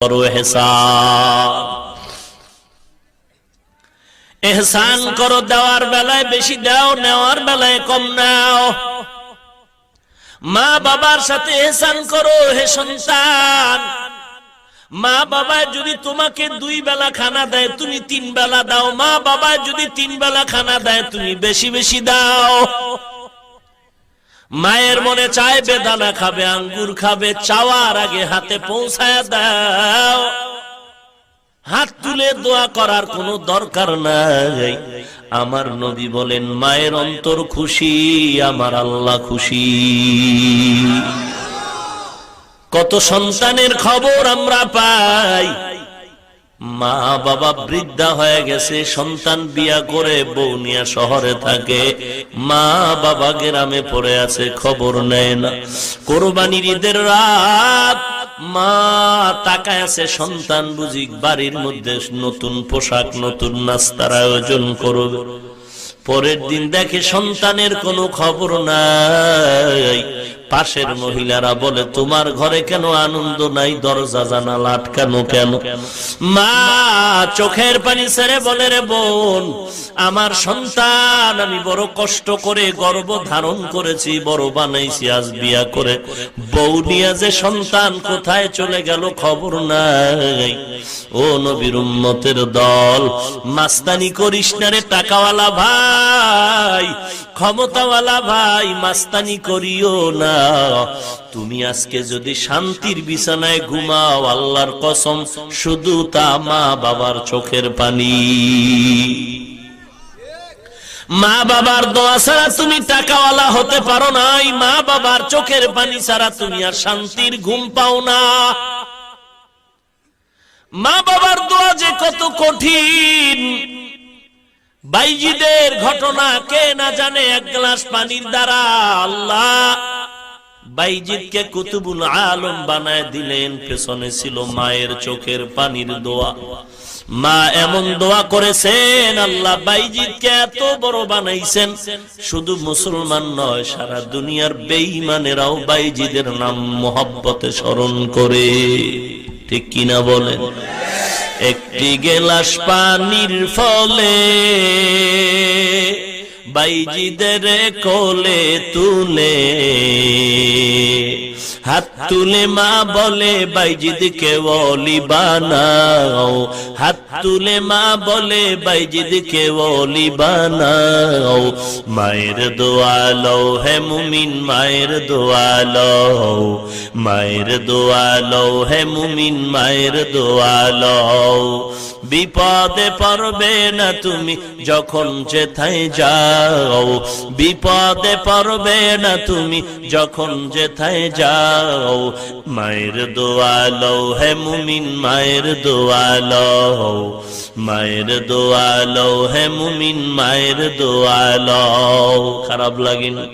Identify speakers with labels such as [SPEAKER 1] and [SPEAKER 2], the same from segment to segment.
[SPEAKER 1] করো এহসান। এহসান করো, দেওয়ার বেলায় বেশি দাও, নেওয়ার বেলায় কম নাও। মা বাবার সাথে এহসান করো হে সন্তান। মা বাবা যদি তোমাকে 2 বেলা খানা দেয় তুমি 3 বেলা দাও। মা বাবা যদি 3 বেলা খানা দেয় তুমি বেশি বেশি দাও। মায়ের মনে চায় বেদানা খাবে, আঙ্গুর খাবে, চাওয়ার আগে হাতে পৌঁছায় দাও। হাত তুলে দোয়া করার কোনো দরকার নাই। আমার নবী বলেন, মায়ের অন্তর খুশি, আমার আল্লাহ খুশি। কত সন্তানের খবর আমরা পাই, মা বাবা বৃদ্ধা হয়ে গেছে, সন্তান বিয়া করে বউ নিয়ে শহরে থাকে, মা বাবা গ্রামে পড়ে আছে, খবর নেয় না। কোরবানির ঈদের রাত মা তাকায় আছে, সন্তান বুঝি বাড়ির মধ্যে নতুন পোশাক, নতুন নাস্তার আয়োজন করবে। পরের দিন দেখে সন্তানের কোনো খবর নাই। পাশের মহিলারা বলে, তোমার ঘরে কেন আনন্দ নাই, দরজা জানালা আটকানো কেন? মা চোখের পানি ছেড়ে বলে, রে বোন, আমার সন্তান আমি বড় কষ্ট করে গর্ভ ধারণ করেছি, বড় বানাইছি, আজ বিয়া করে বউ নিয়ে যে সন্তান কোথায় চলে গেল খবর নাই। ও নবীর উম্মতের দল, মাস্তানি করিস না রে টাকাওয়ালা ভাই, ক্ষমতাওয়ালা ভাই, মাস্তানি করিও না। তুমি আজকে যদি শান্তির বিছানায় ঘুমাও, আল্লাহর কসম শুধু তা মা বাবার চোখের পানি। মা বাবার দোয়া ছাড়া তুমি টাকাওয়ালা হতে পারো না, মা বাবার চোখের পানি ছাড়া তুমি আর শান্তির ঘুম পাও না। মা বাবার দোয়া যে কত কঠিন, বাইজিদের ঘটনা কে না জানে। 1 গ্লাস পানির দ্বারা আল্লাহ বাইজিদকে কুতুবুল আলম বানায় দিলেন। পেছনে ছিল মায়ের চোখের পানির দোয়া। মা এমন দোয়া করেছেন, আল্লাহ বাইজিদকে এত বড় বানাইছেন। শুধু মুসলমান নয়, সারা দুনিয়ার বেঈমানেরাও বাইজিদের নাম মোহাব্বতে স্মরণ করে। ঠিক কিনা বলেন? একটি গেলাস পানির ফলে বাইজিদের কোলে তুলে, হাত তুলে মা বলে বাইজিদকে ওলি বানাও, হাত তুলে মা বলে বাইজিদকে ওলি বানাও। মায়ের দোয়া লও হে মুমিন, মায়ের দোয়া লও, মায়ের দোয়া লও হে মুমিন, মায়ের দোয়া লও। বিপদে পড়বে না তুমি যখন যেথায় যাও, বিপদে পড়বে না তুমি যখন যেথায় যাও। মায়ের দোয়া লও হে মুমিন, মায়ের দোয়া লও, মায়ের দোয়া লও হে মুমিন, মায়ের দোয়া লও। খারাপ লাগে না?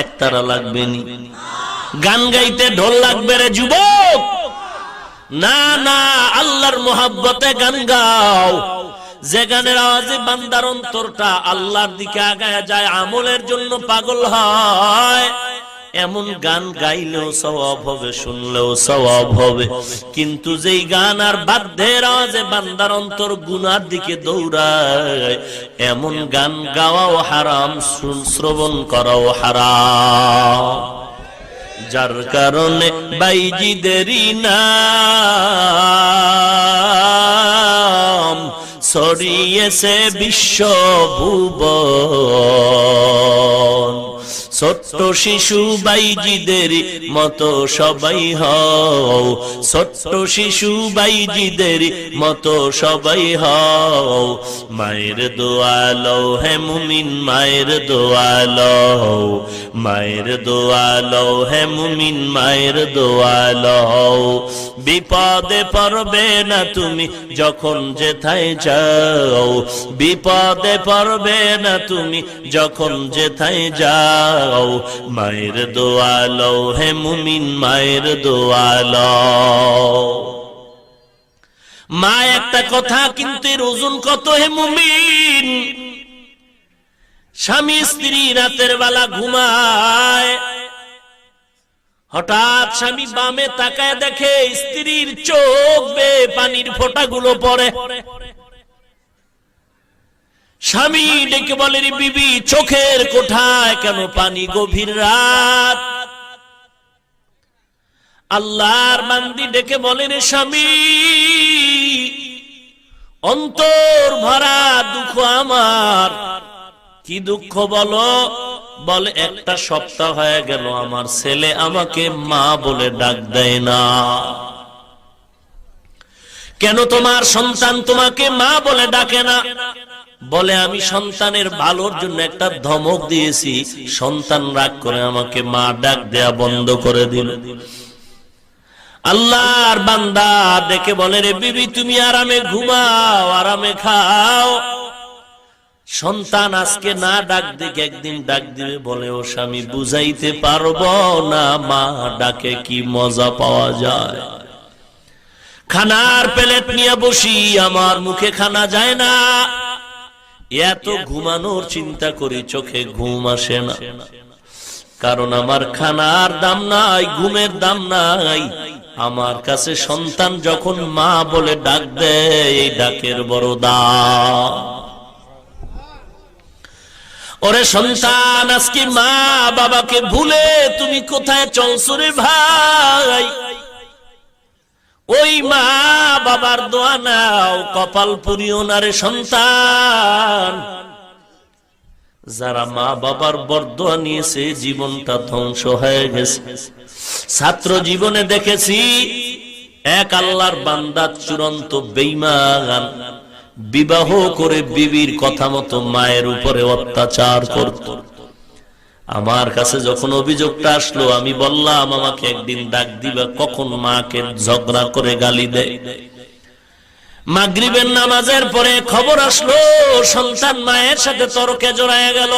[SPEAKER 1] একতারা লাগবে নি? গান গাইতে ঢোল লাগবে রে যুবক? না না, আল্লাহর মোহাব্বতে গান গাও। যে গানের আওয়াজে বান্দার অন্তরটা আল্লাহর দিকে আগায় যায়, আমলের জন্য পাগল হয়, এমন গান গাইলেও সওয়াব হবে, শুনলেও সওয়াব হবে। কিন্তু যেই গান আর বাদ্যের আওয়াজে বান্দার অন্তর গুনার দিকে দৌড়ায়, এমন গান গাওয়াও হারাম, শ্রবণ করাও হারাম। যার কারণে বাইজিদেরই নাম ছড়িয়েছে বিশ্বভুবন। ছোট্ট শিশু বাইজিদের মতো সবাই হও, ছোট্ট শিশু বাইজিদের মতো সবাই হও। মায়ের দোয়া লও হে মুমিন, মায়ের দোয়া লও, মায়ের দোয়া লও হে মুমিন, মায়ের দোয়া লও। বিপদে পড়বে না তুমি যখন যেথায় যাও, বিপদে পড়বে না তুমি যখন যেথায় যাও। মায়ের দোয়া লও হে মুমিন, মায়ের দোয়া লও। মা একটা কথা, কিন্তু এর ওজন কত হে মুমিন। স্বামী স্ত্রী রাতের বেলা ঘুমায়, হঠাৎ স্বামী বামে তাকায় দেখে স্ত্রীর চোখ বেয়ে পানির ফোঁটাগুলো পড়ে। স্বামী ডেকে বলে, রে বিবি, চোখের কোঠায় কেন পানি? গভীর রাত। আল্লাহর বান্দি ডেকে বলে, রে স্বামী, অন্তর ভরা দুঃখ আমার। কি দুঃখ বলো? বলে, একটা সপ্তাহ হয়ে গেল আমার ছেলে আমাকে মা বলে ডাক দেয় না। কেন তোমার সন্তান তোমাকে মা বলে ডাকে না? বলে, আমি সন্তানের ভালোর জন্য একটা ধমক দিয়েছি, সন্তান রাগ করে আমাকে মা ডাক দেয়া বন্ধ করে দিল। আল্লাহর বান্দা ডেকে বলে, রে বিবি, তুমি আরামে ঘুমাও, আরামে খাও। সন্তান আজকে না ডাক দিকে একদিন ডাক দিবে। বলে, ও স্বামী, বুঝাইতে পারবো না মা ডাকে কি মজা পাওয়া যায়। খানার প্লেট নিয়ে বসি, আমার মুখে খানা যায় না। এত ঘুমানোর চিন্তা করি, চোখে ঘুম আসে না। কারণ আমার খানার দাম নাই, ঘুমের দাম নাই। আমার কাছে সন্তান যখন মা বলে ডাক দেয়, এই ডাকের বড় দাম। ওরে সন্তান, আজকে মা বাবাকে ভুলে তুমি কোথায় চলছো রে ভাই? ওই মা বাবার দোয়া নাও, কপাল পুরিও না রে সন্তান। যারা মা বাবার বরদোয়া নিয়েছে জীবনটা ধ্বংস হয়ে গেছে। ছাত্র জীবনে দেখেছি এক আল্লাহর বান্দা চূড়ান্ত বেঈমান, বিবাহ করে বিবির কথা মতো মায়ের উপরে অত্যাচার করত। আমার কাছে যখন অভিযোগটা আসলো, আমি বললাম, আমাকে একদিন ডাক দিবা, কখন মাকে ঝগড়া করে গালি দেয়। মাগরিবের নামাজের পরে খবর আসলো সন্তান মায়ের সাথে তর্কে জড়ায় গেল।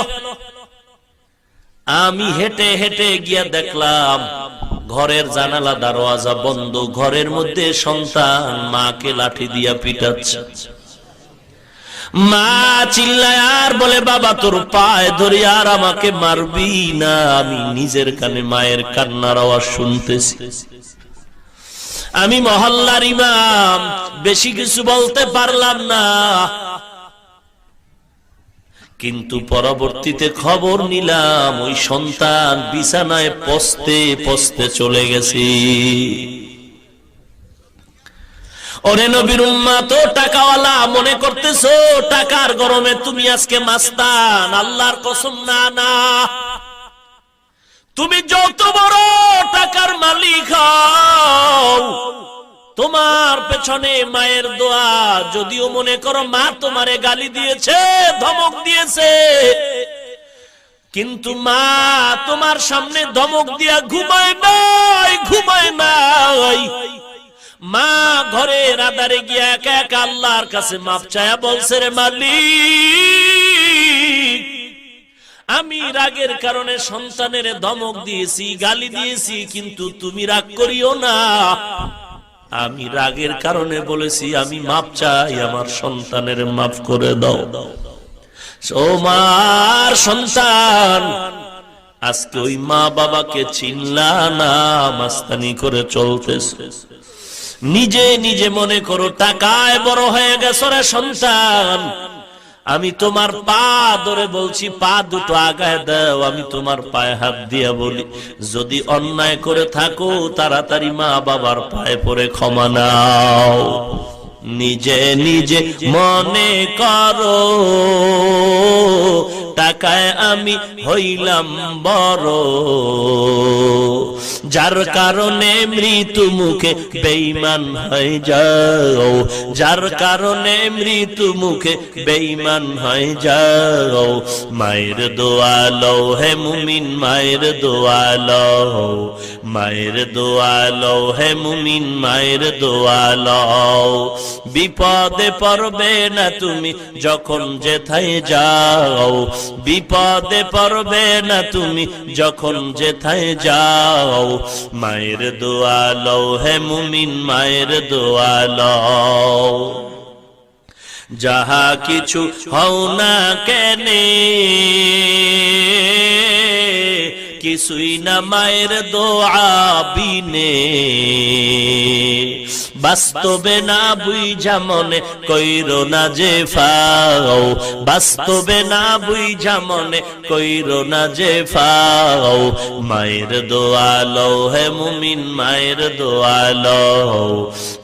[SPEAKER 1] আমি হেঁটে হেঁটে গিয়া দেখলাম ঘরের জানালা দরওয়াজা বন্ধ, ঘরের মধ্যে সন্তান মাকে লাঠি দিয়া পিটাচ্ছে। মা চিল্লায় আর বলে, বাবা তোর পায়ে ধরি, আর আমাকে মারবি না। আমি নিজের কানে মায়ের কান্নার আওয়াজ শুনতেছি। আমি মহল্লার ইমাম, বেশি কিছু বলতে পারলাম না। কিন্তু পরবর্তীতে খবর নিলাম ওই সন্তান বিছানায় পচতে পচতে চলে গেছে। ওরে নবীর উম্মত, টাকাওয়ালা মনে করতেছো টাকার গরমে তুমি আজকে মাস্তান? আল্লাহর কসম, না না। তুমি যত বড় টাকার মালিক হও, তোমার পেছনে মায়ের দোয়া। যদিও মনে করো মা তোমারে গালি দিয়েছে, ধমক দিয়েছে, কিন্তু মা তোমার সামনে ধমক দিয়া ঘুমায় নাই, ঘুমায় নাই। মা ঘরের আধারে গিয়া একা একা আল্লাহর কাছে মাপ চায়া বলছে, রে মালিক, আমি রাগের কারণে সন্তানের ধমক দিয়েছি, গালি দিয়েছি, কিন্তু তুমি রাগ করিও না। আমি রাগের কারণে বলেছি, আমি মাপ চাই, আমার সন্তানের মাফ করে দাও। ও মার সন্তান, আজকে ওই মা বাবাকে চিনলা না, মাস্তানি করে চলতেছে। নিজে নিজে মনে করো টাকায় বড় হয়ে গেছো রে সন্তান। আমি তোমার পা ধরে বলছি, পা দুটো আগায় দাও। আমি তোমার পায়ে হাত দিয়া বলি, যদি অন্যায় করে থাকো তাড়াতাড়ি মা বাবার পায়ে পড়ে ক্ষমা নাও। নিজে নিজে মনে করো টাকায় আমি হইলাম বড়, যার কারণে মৃত্যু মুখে বেঈমান হয়ে যাও, যার কারণে মৃত্যু মুখে বেঈমান হয়ে যাও। মায়ের দোয়া লও হে মুমিন, মায়ের দোয়া লও, মায়ের দোয়া লও হে মুমিন, মায়ের দোয়া লও। বিপদে পড়বে না তুমি যখন যেথায় যাও, বিপদে পড়বে না তুমি যখন যেথায় যাও। মায়ের দোয়া লও হে মুমিন, মায়ের দোয়া লও। যাহা কিছু হও না কেনে, কিছুই না মায়ের দোয়া বিনে, বাস্তবে না বুঝা মনে কইরো না যে ফাও, বাস্তবে না বুঝা মনে কইরো না যে ফাও, মায়ের দোয়া লও হে মুমিন, মায়ের দোয়া লও,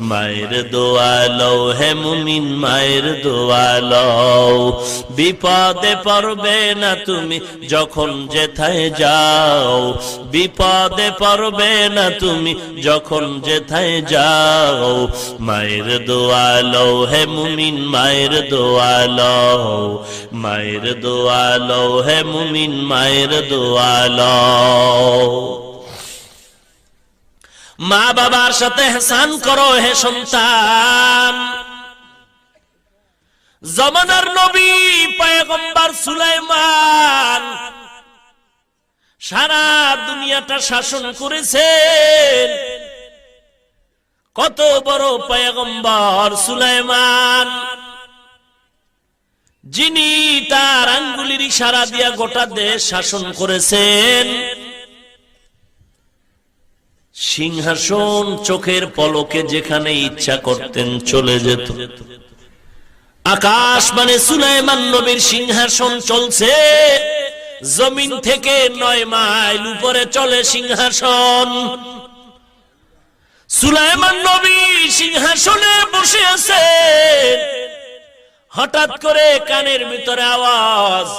[SPEAKER 1] মায়ের দোয়া লও হে মুমিন, মায়ের দোয়া লও। বিপদে পড়বে না তুমি যখন যেথায় যাও, বিপদে পড়বে না তুমি যখন যেথায় যাও, মায়ের দোয়া লও হে মুমিন, মায়ের দোয়া লও, মায়ের দোয়া লও হে মুমিন, মায়ের দোয়া লও। মা বাবার সাথে ইহসান করো হে সন্তান। জমানার নবী পয়গম্বর সুলাইমান সারা দুনিয়াটা শাসন করেছেন। কত বড় পয়গম্বর সুলাইমান, যিনি তার আঙ্গুলের ইশারা দিয়া গোটা দেশ শাসন করেছেন। সিংহাসন চোখের পলকে যেখানে ইচ্ছা করতেন চলে যেত। আকাশ মানে সুলাইমান নবীর সিংহাসন চলছে, জমিন থেকে 9 মাইল উপরে চলে সিংহাসন। সুলাইমান নবী সিংহাসনে বসে আছেন, হঠাৎ করে কানের ভিতরে আওয়াজ।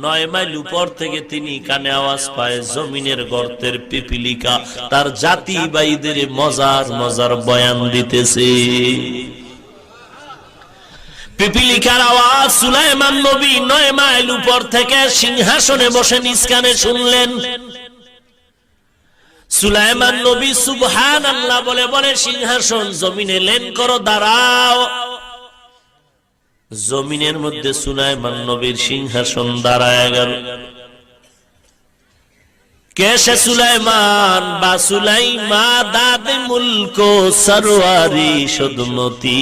[SPEAKER 1] 9 মাইল উপর থেকে তিনি কানে আওয়াজ পায়, জমিনের গর্তের পিপিলিকা তার জাতি ভাইদের মজার মজার বয়ান দিতেছে। পিপিলিকার আওয়াজ সুলাইমান নবী 9 মাইল উপর থেকে সিংহাসনে বসে নিজ কানে শুনলেন। সুলাইমান নবী সুবহানাল্লাহ বলে বলে সিংহাসন জমিনে লেন করো, দাঁড়াও। জমিনের মধ্যে সুলাইমান নবীর সিংহাসন দাঁড়ায় গেল। कैसे सुलाइमान बा सुलाइमा दाद मुल्को सरवारी शुदमती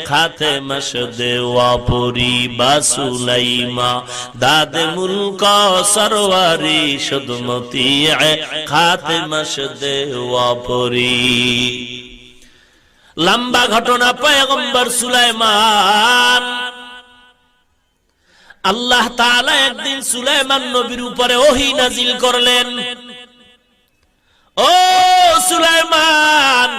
[SPEAKER 1] खाते मशदे वापुरी बा सुलाइमा दाद मुल्को सरवारी शुदमती खाते मशदे वापुरी। लंबा घटना पैगंबर सुलाइमान আল্লাহ তাআলা একদিন সুলাইমান নবীর উপরে ওহী নাজিল করলেন। ও সুলাইমান,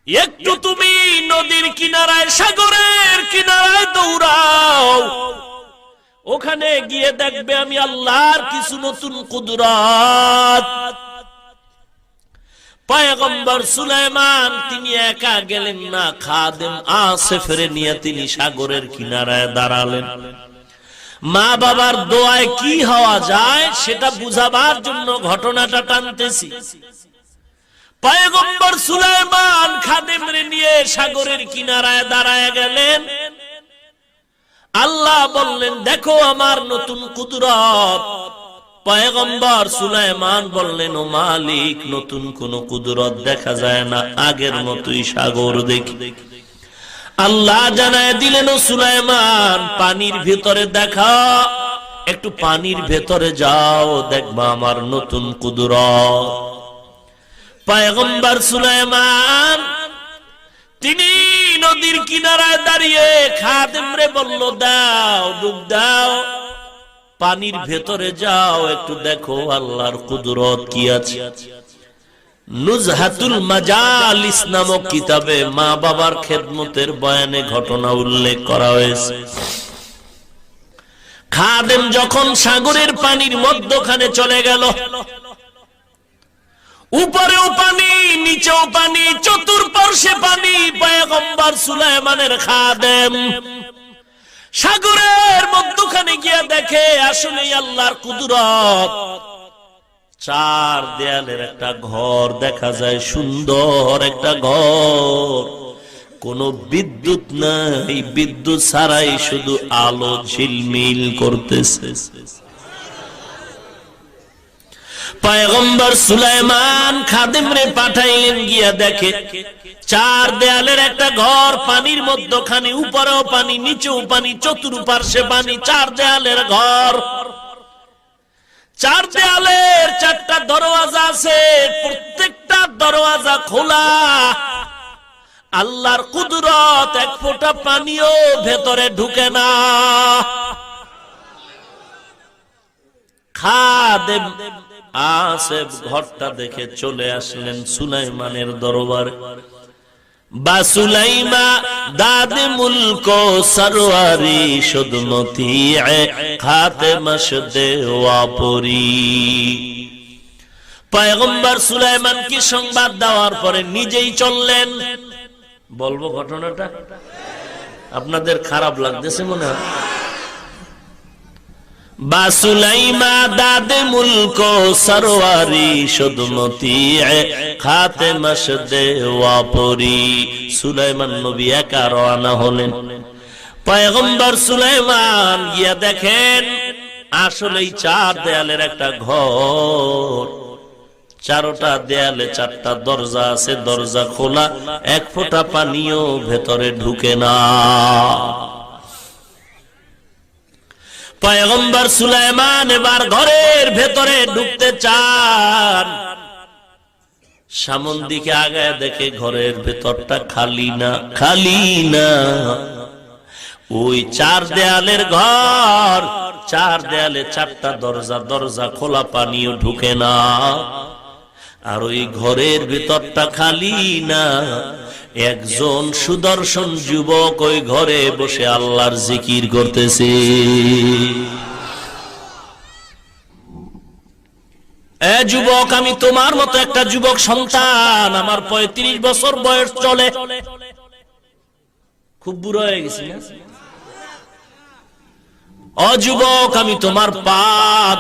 [SPEAKER 1] একটু তুমি নদীর কিনারায় সাগরের কিনারায় দৌড়াও, ওখানে গিয়ে দেখবে আমি আল্লাহর কিছু নতুন কুদরত। পয়গম্বর সুলাইমান তিনি একা গেলেন না, খাদেম আসিফরে নিয়ে তিনি সাগরের কিনারায় দাঁড়ালেন। মা বাবার দোয়ায় কি হওয়া যায় সেটা বুঝাবার জন্য ঘটনাটা টানতেছি। পয়গম্বর সুলাইমান খাদেমরে নিয়ে সাগরের কিনারায় দাঁড়ায় গেলেন। আল্লাহ বললেন, দেখো আমার নতুন কুদরত। পয়গম্বর সুলাইমান বললেন, ও মালিক, নতুন কোন কুদরত দেখা যায় না, আগের মতোই সাগর দেখি। আল্লাহ জানায় দিলেন, ও সুলাইমান, পানির ভিতরে দেখা, একটু পানির ভেতরে যাও, দেখবা আমার নতুন কুদরত। পয়গম্বর সুলাইমান তিনি নদীর কিনারায় দাঁড়িয়ে খাদেমরে বলল, দাও ডুব দাও, পানির ভেতরে যাও, একটু দেখো আল্লাহর কুদরত কি আছে। নুজহাতুল মাজালিস নামক কিতাবে মা বাবার খেদমতের বয়ানে ঘটনা উল্লেখ করা হয়েছে। খাদেম যখন সাগরের পানির মধ্যখানে চলে গেল, উপরেও পানি নিচেও পানি, চতুর্পার্শ্বে পানি। পয়গম্বর সুলাইমানের খাদেম সাগরের মধ্যখানে গিয়ে দেখে আসলে আল্লাহর কুদরত। চার দেয়ালের একটা ঘর দেখা যায়, সুন্দর একটা ঘর, কোন বিদ্যুৎ নাই, বিদ্যুৎ ছাড়াই শুধু আলো ঝিলমিল করতেছে। পয়গম্বর সুলাইমান খাদেমরে পাঠাইলেন, গিয়া দেখে চার দেয়ালের একটা ঘর, পানির মধ্যখানে, উপরেও পানি নিচেও পানি, চতুর্পার্শ্বে পানি, চার দেয়ালের ঘর। চার দেয়ালের চারটা দরওয়াজা আছে, প্রত্যেকটা দরওয়াজা খোলা। আল্লাহর কুদরত, এক ফোঁটা পানিও ভেতরে ঢুকে না। খাদেম আসেফ ঘরটা দেখে চলে আসলেন সুলাইমানের দরবারে। বা সুলাইমা দাদে মুলক সরওয়ারি শুদমতি খাতেমশ দেওয়াপুরি। পয়গম্বর সুলাইমান কি সংবাদ দেওয়ার পরে নিজেই চললেন। বলবো ঘটনাটা, আপনাদের খারাপ লাগতেছে মনে হয়। বা সুলাইমা দাদে মুলক সরওয়ারি শুদমতি খাতেমশ দেওয়াপুরি। সুলাইমান নবী একা রওনা হলেন। পয়গম্বর সুলাইমান গিয়া দেখেন আসলেই চার দেয়ালের একটা ঘর, চারটা দেয়ালে চারটা দরজা আছে, দরজা খোলা, এক ফোঁটা পানিও ভেতরে ঢুকে না। পয়গম্বর সুলাইমান এবার ঘরের ভেতরে ঢুকতে চান, সামন দিকে আগায় দেখে ঘরের ভেতরটা খালি না, খালি না। ওই চার দেয়ালের ঘর, চার দেয়ালে চারটা দরজা, দরজা খোলা, পানিও ঢুকে না। আর ওই ঘরের ভেতরটা খালি না। একজন সুদর্শন যুবক ওই ঘরে বসে আল্লাহর জিকির করতেছে। এ যুবক, আমি তোমার মতো একটা যুবক সন্তান, আমার 35 বছর বয়স চলে। খুব বুড়ো হয়ে গেছি না? ও যুবক, আমি তোমার পা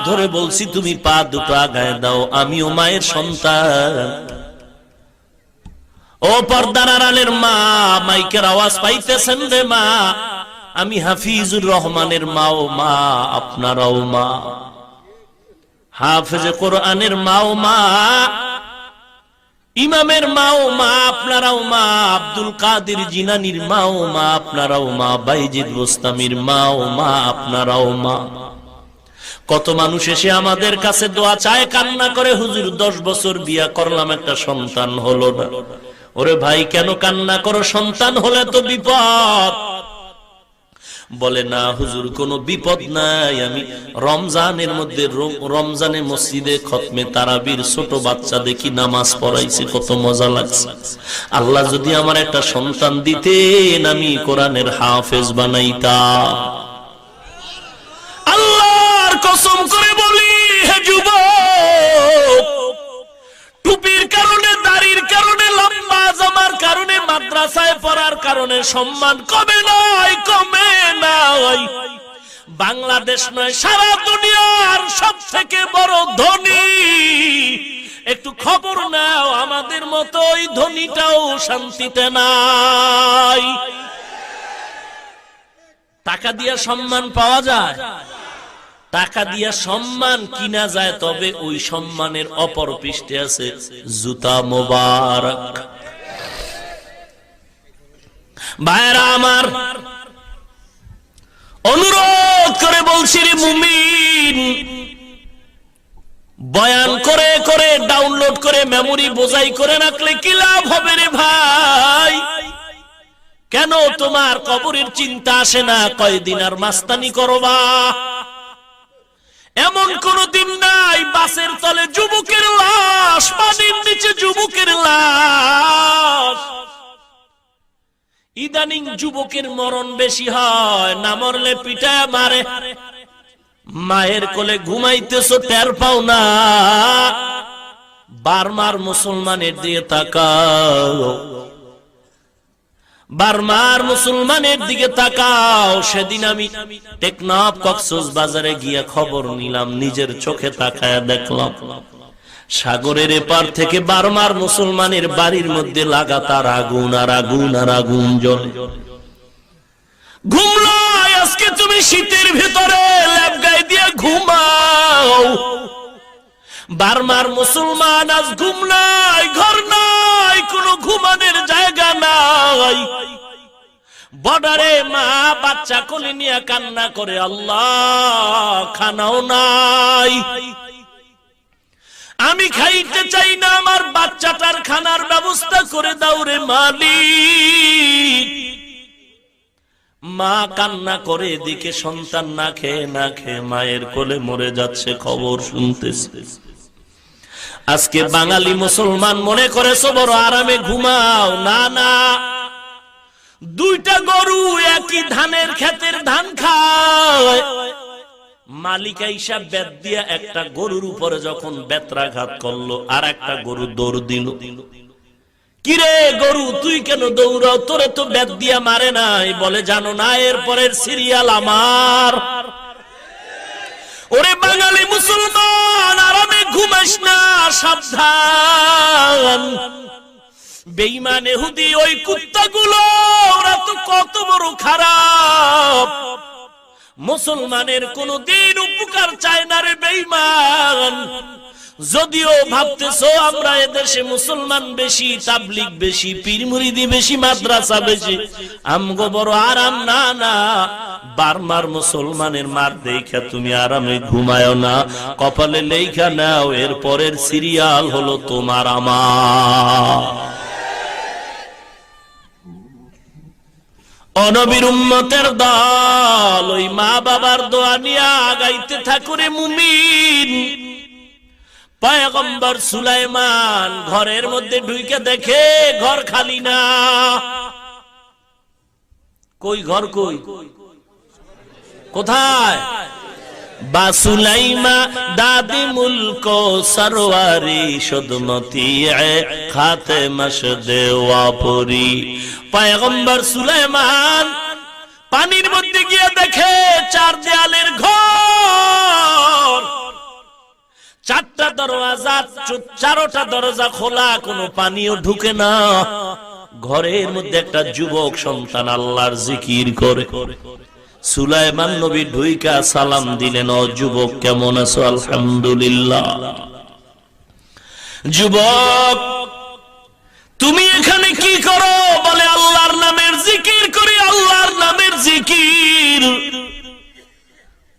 [SPEAKER 1] ধরে বলছি, তুমি পা দুটো আগায় দাও, আমিও মায়ের সন্তান। ও পর্দার আড়ালের মা, মাইকের আওয়াজ পাইতেছেন রে মা, আমি হাফিজুর রহমানের মাও মা, আপনারাও মা। হাফেজে কোরআনের মাও মা, ইমামের মাও মা, আপনারাও মা। আব্দুল কাদের জিলানীর মাও মা, আপনারাও মা। বাইজিদ বোস্তামির মাও মা, আপনারাও মা। কত মানুষ এসে আমাদের কাছে দোয়া চায়, কান্না করে, হুজুর 10 বছর বিয়া করলাম, একটা সন্তান হলো না। ওরে ভাই, কেন কান্না করো? সন্তান হলে তো বিপদ। বলে না হুজুর, কোনো বিপদ নাই, আমি রমজানের মধ্যে, রমজানে মসজিদে খতমে তারাবির ছোট বাচ্চা দেখি নামাজ পড়াইছে, কত মজা লাগছে। আল্লাহ যদি আমার একটা সন্তান দিতেন, আমি কোরআনের হাফেজ বানাইতাম। আল্লাহর কসম করে বলি, হে যুবক, টুপির কারণে, দাড়ির কারণে, লম্বা জামার কারণে, মাদ্রাসায় পড়ার কারণে সম্মান কমে নয়, কমে নাই। বাংলাদেশ নয়, সারা দুনিয়ার সব থেকে বড় ধনী। একটু খবর নাও, আমাদের মতো ওই ধনীটাও শান্তিতে নাই। টাকা দিয়ে সম্মান পাওয়া যায়, টাকা দিয়া সম্মান কিনা যায়, তবে ওই সম্মানের অপর পৃষ্ঠে আছে জুতা মোবারক। ভাইরা আমার, অনুরোধ করে বলছি রে মুমিন, বয়ান করে করে, ডাউনলোড করে, মেমোরি বোঝাই করে রাখলে কি লাভ হবে রে ভাই? কেন তোমার কবরের চিন্তা আসে না? কয়দিন আর মাস্তানি করবা? এমন কোন দিন নাই বাসের তলে যুবকের লাশ, পানির নিচে যুবকের লাশ। ইদানিং যুবকের মরণ বেশি হয়, না মরলে পিটায় মারে। মায়ের কোলে ঘুমাইতেছো, টের পাও না। বার্মার মুসলমানের দিকে তাকাও, বার্মার মুসলমানের দিকে তাকাও। সেদিন আমি টেকনাফ কক্সবাজারে গিয়ে খবর নিলাম, নিজের চোখে তাকায় দেখলাম সাগরের এপার থেকে বার্মার মুসলমানের বাড়ির মধ্যে লাগাতার আগুন আর আগুন আর আগুন জ্বলে। ঘুমলো আজকে তুমি শীতের ভিতরে ল্যাব গায়ে দিয়ে ঘুমাও। বার্মার মুসলমান আজ ঘুম নাই, ঘর নাই, কোনো ঘুমানোর জায়গা নাই। বর্ডারে মা বাচ্চা কোলে নিয়ে কান্না করে, আল্লাহ খানাও নাই। আমি খাইতে চাই না, আমার বাচ্চাটার খানার ব্যবস্থা করে দাও রে মালিক। মা কান্না করে, এদিকে সন্তান না খেয়ে মায়ের কোলে মরে যাচ্ছে, খবর শুনতেছে। আজকে বাঙালি মুসলমান মনে করেছো বড় আরামে ঘুমাও। না না, দুইটা গরু একই ধানের ক্ষেতের ধান খায়। মালিকা হিসাব বেত দিয়া একটা গরুর উপরে যখন বেত্রাঘাত করলো, আর একটা গরু দৌড় দিল। কিরে গরু, তুই কেন দৌড়াও? তোরে তো বেত দিয়া মারে নাই। বলে জানো না, এর পরের সিরিয়াল আমার। ওরে বাঙালি মুসলমান, আরামে ঘুমাস না, সাবধান। বেঈমান ইহুদি ওই কুত্তাগুলো, ওরা তো কত বড় খারাপ। মুসলমানের কোনদিন উপকার চায় না রে বেঈমান। যদিও ভাবতেছো আমরা এদেশে মুসলমান বেশি, তাবলিগ বেশি, পীর মুরিদি বেশি, মাদ্রাসা বেশি, আমগো বড় আরাম। না না, বারমার মুসলমানের মার দেখা তুমি আরামে ঘুমায়ো না, কপালে লেখা নাও, এর পরের সিরিয়াল হলো তোমার আমার। অনবীর উম্মতের দল ওই মা বাবার দোয়া নিয়ে আগাইতে থাকুরে মুমিন। পয়গম্বর সুলাইমান ঘরের মধ্যে ঢুকে দেখে ঘর খালি না। কই ঘর, কই কোথায়? বাসুলাইমা দাদি মুলক সরওয়ারি সুদমতি খাতে মশদে ওয়াপুরি। পয়গম্বর সুলাইমান পানির মধ্যে গিয়ে দেখে চার দেয়ালের ঘর, চারটা দরজা, চারোটা দরজা খোলা, কোনো পানিও ঢুকে না। ঘরের মধ্যে একটা যুবক সন্তান আল্লাহর জিকির করে। সুলাইমান নবী ঢুইকা সালাম দিলেন, ও যুবক কেমন আছো? আলহামদুলিল্লাহ। যুবক তুমি এখানে কি করো? বলে আল্লাহর নামের জিকির করি, আল্লাহর নামের জিকির।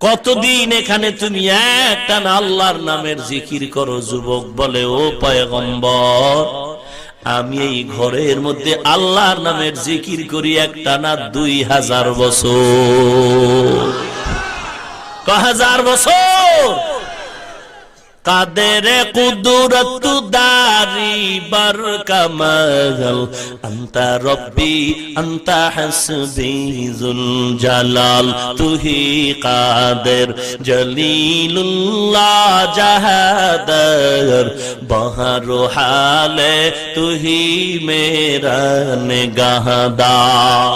[SPEAKER 1] কতদিন এখানে তুমি একটানা আল্লাহর নামের জিকির করো? যুবক বলে, ও পয়গম্বর, আমি এই ঘরের মধ্যে আল্লাহর নামের জিকির করি একটানা 2000 বছর। 1000 বছর। কাদের কুদরত দারি বার কামাল, আনতা রব্বি আনতা হাসবি যুল জালাল, তুহি কাদের জলিলুল্লাহ জাহাদার, বহর হালে তুহি মেরা নিগাহদার।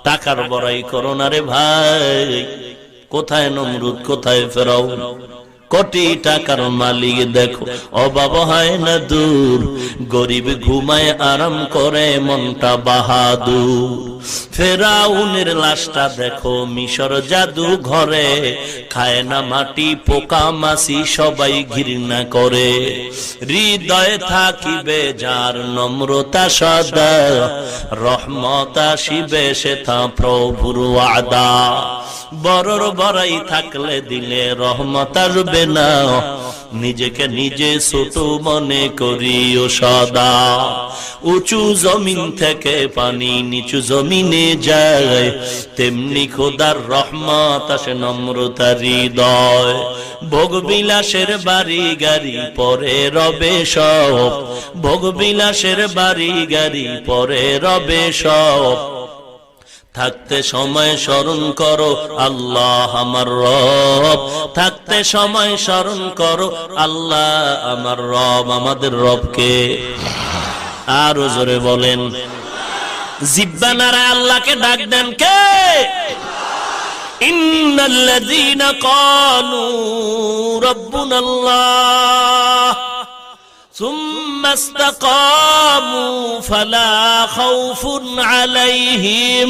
[SPEAKER 1] টাকার বড়াই করো না রে ভাই। কোথায় নমরুদ, কোথায় ফেরাউন? কোটি টাকার মালিক দেখো, অভাব হয় না দূর। গরিব ঘুমায় আরাম করে, মনটা বাহাদুর। ফেরাউনের লাশটা দেখো মিশর জাদু ঘরে, খায় না মাটি, পোকা মাছি সবাই ঘৃণা করে। হৃদয়ে থাকিবে যার নম্রতা সদা, রহমত আসিবে সেথা প্রভুর ওয়াদা। বড়র বড়াই থাকলে দিলে রহমত আসবে না, নিজেকে নিজে ছোট মনে করিও সদা। উঁচু জমিন থেকে পানি নিচু জমিনে যায়, তেমনি খোদার রহমত আসে নম্রতার হৃদয়। ভোগবিলাসের বাড়ি গাড়ি পরে রবে সব, ভোগবিলাসের বাড়ি গাড়ি পরে রবে সব। থাকতে সময় স্মরণ করো আল্লাহ আমার রব, থাকতে সময় স্মরণ করো আল্লাহ আমার রব। আমাদের রবকে আরো জোরে বলেন। জিহ্বা নাড়ায় আল্লাহকে ডাক দেন কে? ইন্নাল্লাযীনা ক্বালু রাব্বুনাল্লাহ সুম্মা ইসতাকামু ফালা খাউফুন আলাইহিম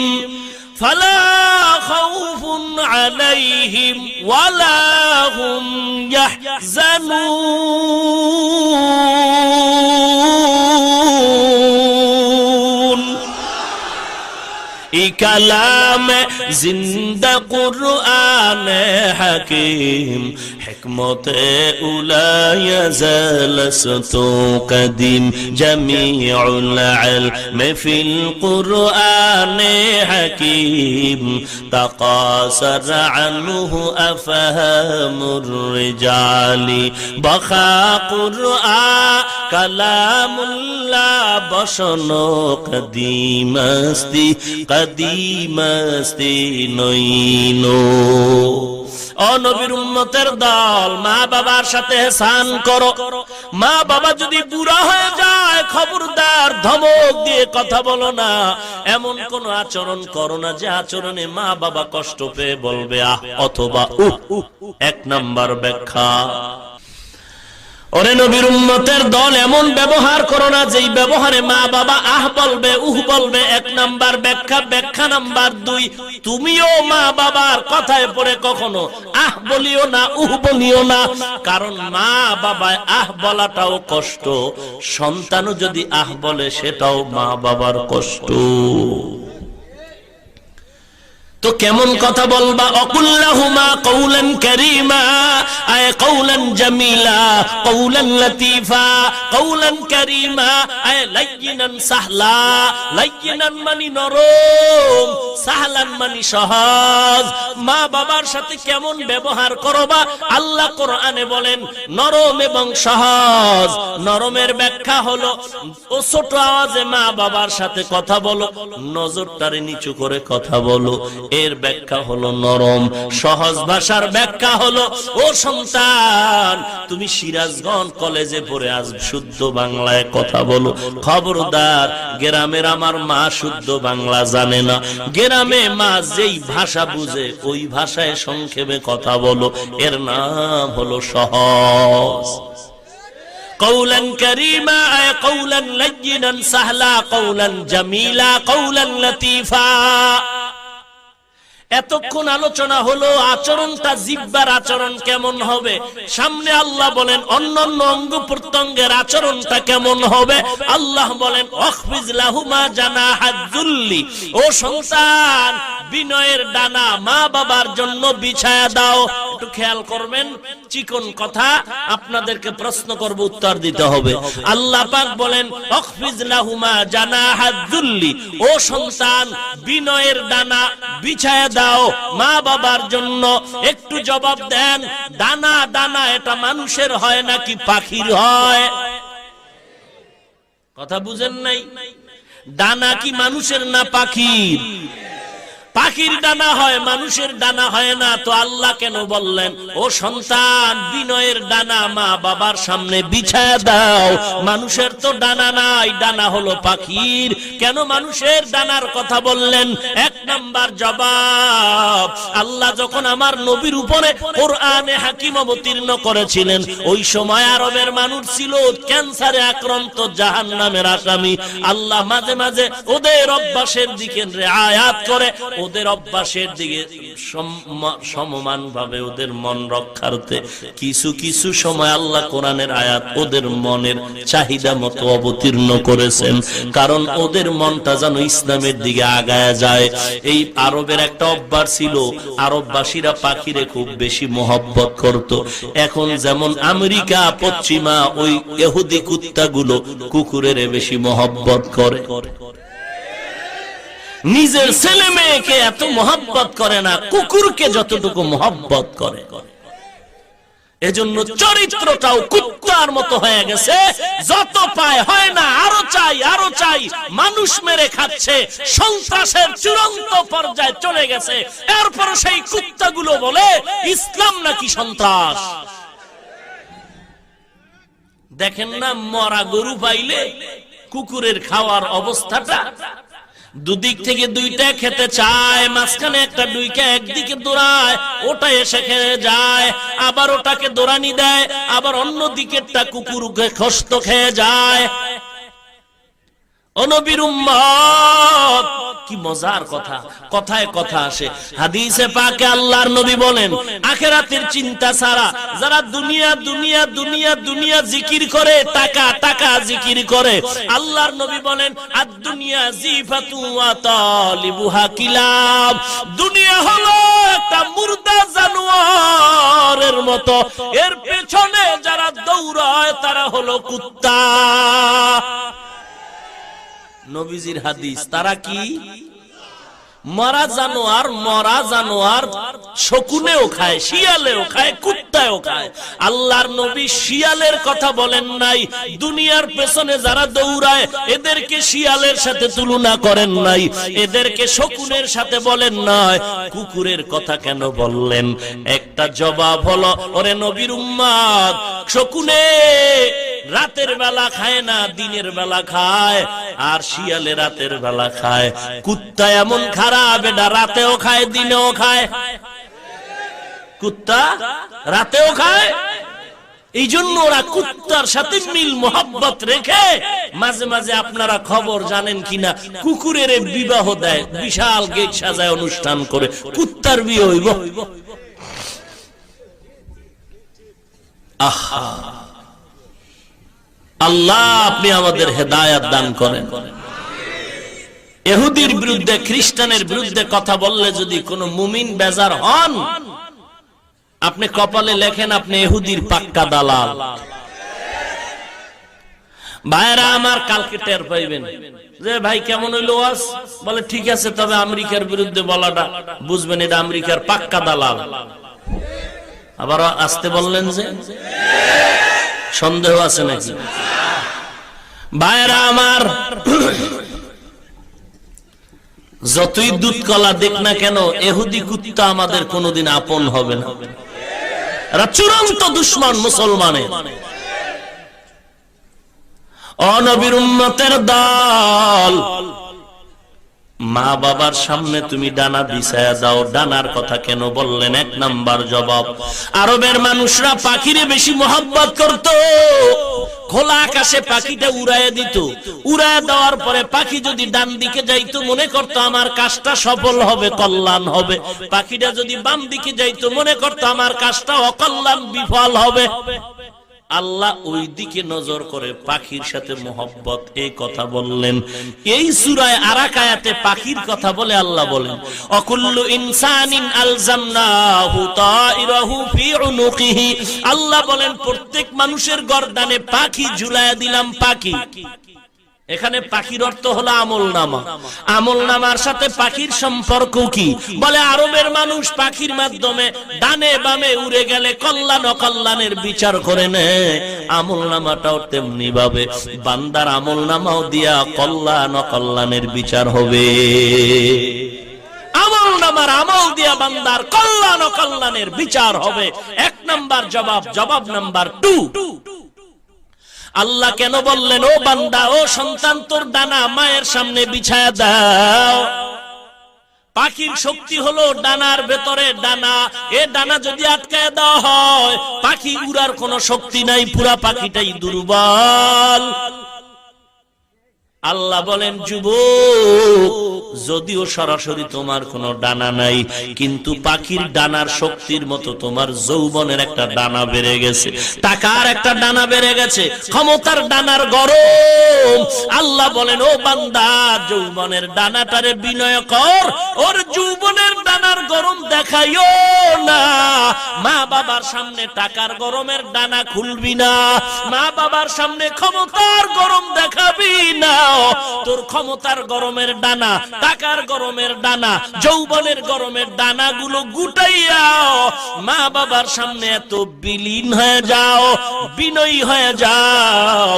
[SPEAKER 1] ওয়ালা হুম ইয়াহজানুন। কালাম জিন্দা কুরআন হাকিম, حكمت أولى يزالست قديم جميع العلم في القرآن حكيم تقاصر عنه أفهام الرجال بخا قرآن كلام الله بشنو قديم استی نইনো ও নবীর উম্মতের দল, মা বাবার সাথে ihsan করো। মা বাবা যদি বুড়া হয়ে যায় খবরদার ধমক দিয়ে কথা বলো না, এমন কোন আচরণ করো না যে আচরণে মা বাবা কষ্ট পেয়ে বলবে আহ অথবা উহ। এক নাম্বার ব্যাখ্যা, ওরে নবীর উম্মতের দল এমন ব্যবহার করো না যেই ব্যবহারে মা বাবা আহ বলবে উহ বলবে। এক নাম্বার ব্যাখ্যা। ব্যাখ্যা নাম্বার 2, তুমিও মা বাবার কথায় পড়ে কখনো আহ বলিও না উহ বলিও না, কারণ মা বাবায় আহ বলাটাও কষ্ট, সন্তানও যদি আহ বলে সেটাও মা বাবার কষ্ট। তো কেমন কথা বলবা? অকুল্লাহুমা কওলান কারীমা, আয় কওলান জামিলা, কওলান লতীফা, কওলান কারীমা, আয় লাইয়িনান সাহলা। লাইয়িনান মানে নরম, সাহলান মানে সহজ। মা বাবার সাথে কেমন ব্যবহার করবা? আল্লাহ কোরআনে বলেন নরম এবং সহজ। নরমের ব্যাখ্যা হলো ও ছোট আওয়াজে মা বাবার সাথে কথা বলো, নজরটারে নিচু করে কথা বলো, এর ব্যাখ্যা হলো নরম। সহজ ভাষার ব্যাখ্যা হলো ও সন্তান তুমি সিরাজগঞ্জ কলেজে পড়ে আজ শুদ্ধ বাংলায় কথা বলো। খবরদার, গ্রামের আমার মা শুদ্ধ বাংলা জানে না, গ্রামে মা যেই ভাষা বুঝে ওই ভাষায় সংক্ষেপে কথা বলো, এর নাম হলো সহজ। কওলান কারীমা, আয় কওলান লাইয়িনান সাহলা, কওলান জামিলা, কওলান লতীফা। এতক্ষণ আলোচনা হলো আচরণটা, জিহ্বার আচরণ কেমন হবে। সামনে আল্লাহ বলেন অন্যান্য অঙ্গ প্রত্যঙ্গের আচরণটা কেমন হবে। আল্লাহ বলেন ওয়াখফিজ লাহুমা জানাহাজ যুল্লি, ও সন্তান বিনয়ের ডানা মা বাবার জন্য বিছায়া দাও। একটু খেয়াল করবেন, চিকন কথা, আপনাদেরকে প্রশ্ন করব, উত্তর দিতে হবে। আল্লাহ পাক বলেন ওয়াখফিজ লাহুমা জানাহাজ যুল্লি, ও সন্তান বিনয়ের ডানা বিছায়া দাও মা বাবার জন্য। একটু জবাব দেন, ডানা ডানা এটা মানুষের হয় নাকি পাখির হয়? কথা বুঝেন নাই? ডানা কি মানুষের না পাখির? পাখির ডানা হয়, মানুষের ডানা হয় না। তো আল্লাহ কেন বললেন ও সন্তান বিনয়ের ডানা মা বাবার সামনে বিছায়া দাও? মানুষের তো ডানা নাই, ডানা হলো পাখির। কেন মানুষের ডানার কথা বললেন? এক নাম্বার জবাব, আল্লাহ যখন আমার নবীর উপরে কোরআনে হাকিম অবতীর্ণ করেছিলেন, ওই সময় আরবের মানুষ ছিল ক্যান্সারে আক্রান্ত, জাহান্নামের আসামি। আল্লাহ মাঝে মাঝে ওদের অভ্যাসের দিকে রিআয়াত করে, ওদের অভ্যাসের দিকে সমমান ভাবে ওদের মন রক্ষার্থে কিছু কিছু সময় আল্লাহ কোরআনের আয়াত ওদের মনের চাহিদা মতো অবতীর্ণ করেছেন, কারণ ওদের মনটা যেন ইসলামের দিকে আগায় যায়। এই আরবের একটা অভ্যাস ছিল, আরববাসীরা পাখিরে খুব বেশি মহব্বত করত। এখন যেমন আমেরিকা পশ্চিমা ওই ইহুদি কুত্তাগুলো কুকুরের বেশি মহব্বত করে। নিজের ছেলে মেয়েকে এত মহব্বত করে না, কুকুরকে যতটুকু মহব্বত করে। এজন্য চরিত্রটাও কুত্তার মতো হয়ে গেছে, যত পায় হয় না, আরো চাই আরো চাই, মানুষ মেরে খাচ্ছে, সন্ত্রাসের চূড়ান্ত পর্যায়ে চলে গেছে। এরপর সেই কুত্তাগুলো বলে ইসলাম নাকি সন্ত্রাস। দেখেন না, মরা গরু পাইলে কুকুরের খাওয়ার অবস্থাটা, দুদিক থেকে দুইটা খেতে চায়, মাঝখানে একটা ডুইকা একদিকে দৌড়ায়, ওটা এসে খেয়ে যায়, আবার ওটাকে দৌড়ানি দেয়, আবার অন্য দিকেরটা কুকুরকে খস্ত খেয়ে যায়। ও নবীর উম্মত, কি মজার কথা, কথায় কথা আসে। হাদিসে পাকে আল্লাহর নবী বলেন, আখিরাতের চিন্তা ছাড়া যারা দুনিয়া দুনিয়া দুনিয়া দুনিয়া জিকির করে, টাকা টাকা জিকির করে, আল্লাহর নবী বলেন আদ-দুনিয়া জিফাতু ওয়া তালিবুহা কিলাব, দুনিয়া হলো একটা মুর্দা জানোয়ারের মতো, এর পেছনে যারা দৌড়ায় তারা হলো কুত্তা। নবীজির হাদিস, তারা কি? মরা জানোয়ার, মরা জানোয়ার শকুনেও খায়, শিয়ালেও খায়, কুত্তাও খায়। আল্লাহর নবী শিয়ালের কথা বলেন নাই, দুনিয়ার পেছনে যারা দৌড়ায় এদেরকে শিয়ালের সাথে তুলনা করেন নাই, এদেরকে শকুনের সাথে বলেন নাই। কুকুরের কথা কেন বললেন? একটা জবাব হলো, ওরে নবীর উম্মত, শকুনে রাতের বেলা খায় না, দিনের বেলা খায়, আর শিয়ালে রাতের বেলা খায়। কুত্তা এমন খারাপ, এটা রাতেও খায় দিনেও খায়। কুত্তা রাতেও খায়, এই জন্য ওরা কুত্তার সাথে মিল মোহাব্বত রেখে মাঝে মাঝে, আপনারা খবর জানেন কিনা, কুকুরের বিবাহ দেয়, বিশাল গেট সাজায় অনুষ্ঠান করে, কুত্তার বিয়ে হইব। আহা, আল্লাহ আপনি আমাদের হেদায়েত দান করেন। ইহুদির বিরুদ্ধে, খ্রিস্টানের বিরুদ্ধে কথা বললে যদি কোনো মুমিন বেজার হন, আপনি কপালে লেখেন আপনি ইহুদির পাক্কা দালাল। ভাইরা আমার, কালকে টের পাইবেন যে ভাই কেমন হইল ওয়াজ, বলে ঠিক আছে, তবে আমেরিকার বিরুদ্ধে বলাটা বুঝবেন এটা আমেরিকার পাক্কা দালাল। আবার আসতে বললেন যে সন্দেহ আছে নাকি? ভাইরা আমার, যতই দুধ কলা দেখ না কেন, ইহুদি কুত্তা আমাদের কোনোদিন আপন হবে না। এরা চূড়ান্ত দুশমন মুসলমানের। ও নবীর উম্মতের দল, মা বাবার সামনে তুমি ডানা বিছায়া দাও। ডানার কথা কেন বললেন? এক নাম্বার জবাব, আরবের মানুষরা পাখিরে বেশি মোহাব্বত করত। খোলা আকাশে পাখিটা উড়াইয়া দিত, উড়াইয়া দেওয়ার পরে পাখি যদি ডান দিকে যাইতো মনে করতো আমার কাজটা সফল হবে, কল্যাণ হবে। পাখিটা যদি বাম দিকে যাইতো মনে করতো আমার কাজটা অকল্যাণ, বিফল হবে। আল্লাহ ওই দিকে নজর করে পাখির সাথে মোহব্বত, এই কথা বললেন। এই সূরায় আরাক আয়াতে পাখির কথা বলে আল্লাহ বলেন, অকুল্লু ইনসানিন আলজামনাহু তাইরাহু ফি উনুকিহি, আল্লাহ বলেন প্রত্যেক মানুষের গর্দানে পাখি ঝুলায়া দিলাম। পাখি, এখানে পাখির অর্থ হলো আমলনামা। আমলনামার সাথে পাখির সম্পর্ক কি? বলে আরবের মানুষ পাখির মাধ্যমে ডানে বামে উড়ে গেলে কল্যাণ অকল্যাণের বিচার করে নেয়। আমলনামাটাও তেমনি ভাবে বান্দার আমলনামাও দিয়া কল্যাণ অকল্যাণের বিচার হবে। আমলনামার আমল দিয়া বান্দার কল্যাণ অকল্যাণের বিচার হবে। এক নাম্বার জবাব। জবাব নাম্বার 2, আল্লাহ কেন বললেন ও বান্দা, ও সন্তান, তোর ডানা মায়ের সামনে বিছায়া দাও। পাখির শক্তি হলো ডানার ভেতরে ডানা। এ ডানা যদি আটকায় দেওয়া হয়, পাখি উড়ার কোনো শক্তি নাই, পুরা পাখিটাই দুর্বল। আল্লাহ বলেন, যুবক, যদিও সরাসরি তোমার কোনো ডানা নাই, কিন্তু পাখির ডানার শক্তির মতো তোমার যৌবনের একটা ডানা বেড়ে গেছে, টাকার একটা ডানা বেড়ে গেছে, ক্ষমতার ডানার গরম। আল্লাহ বলেন, ও বান্দা, যৌবনের ডানাটারে বিনয় কর, ওর যৌবনের ডানার গরম দেখাইও না। মা বাবার সামনে টাকার গরমের ডানা খুলবি না, মা বাবার সামনে ক্ষমতার গরম দেখাবি না। তোর ক্ষমতার গরমের ডানা, টাকার গরমের ডানা, যৌবনের গরমের ডানা গুলো গুটাইয়া মা বাবার সামনে এত বিলীন হয়ে যাও, বিনয়ী হয়ে যাও।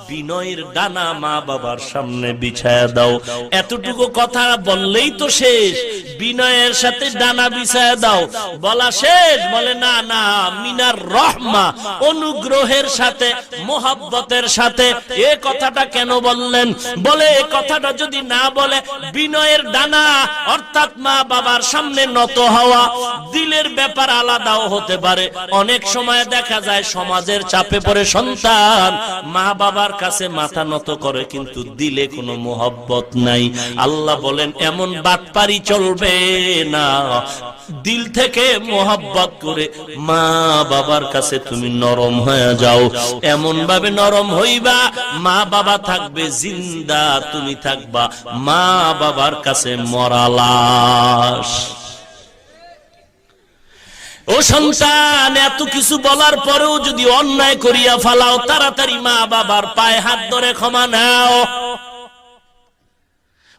[SPEAKER 1] বিনয়ের ডানা মা বাবার সামনে বিছায়া দাও। এতটুকু কথা বললেই তো শেষ। বিনয়ের সাথে ডানা বিছায়া দাও। বলা শেষ, বলে না না, মিনার রহমা, অনুগ্রহের সাথে, মোহাব্বতের সাথে। এই কথাটা কেন বললেন? বলে এই কথাটা যদি না বলে, বিনয়ের ডানা অর্থাৎ মা বাবার সামনে নত হওয়া, দিলের ব্যাপার আলাদাও হতে পারে। অনেক সময় দেখা যায় সমাজের চাপে পড়ে সন্তান মা বাবার কাছে মাথা নত করে, কিন্তু দিলে কোনো মোহব্বত নাই। আল্লাহ বলেন এমন বাটপারি চলবে না। দিল থেকে মোহব্বত করে মা বাবার কাছে তুমি নরম হয়ে যাও। এমন ভাবে নরম হইবা, মা বাবা থাকবে জিন্দা, তুমি থাকবা মা বাবার কাছে মরা লাশ। ও সন্তান, এত কিছু বলার পরেও যদি অন্যায় করিয়া ফালাও, তাড়াতাড়ি মা বাবার পায়ে হাত ধরে ক্ষমা নাও।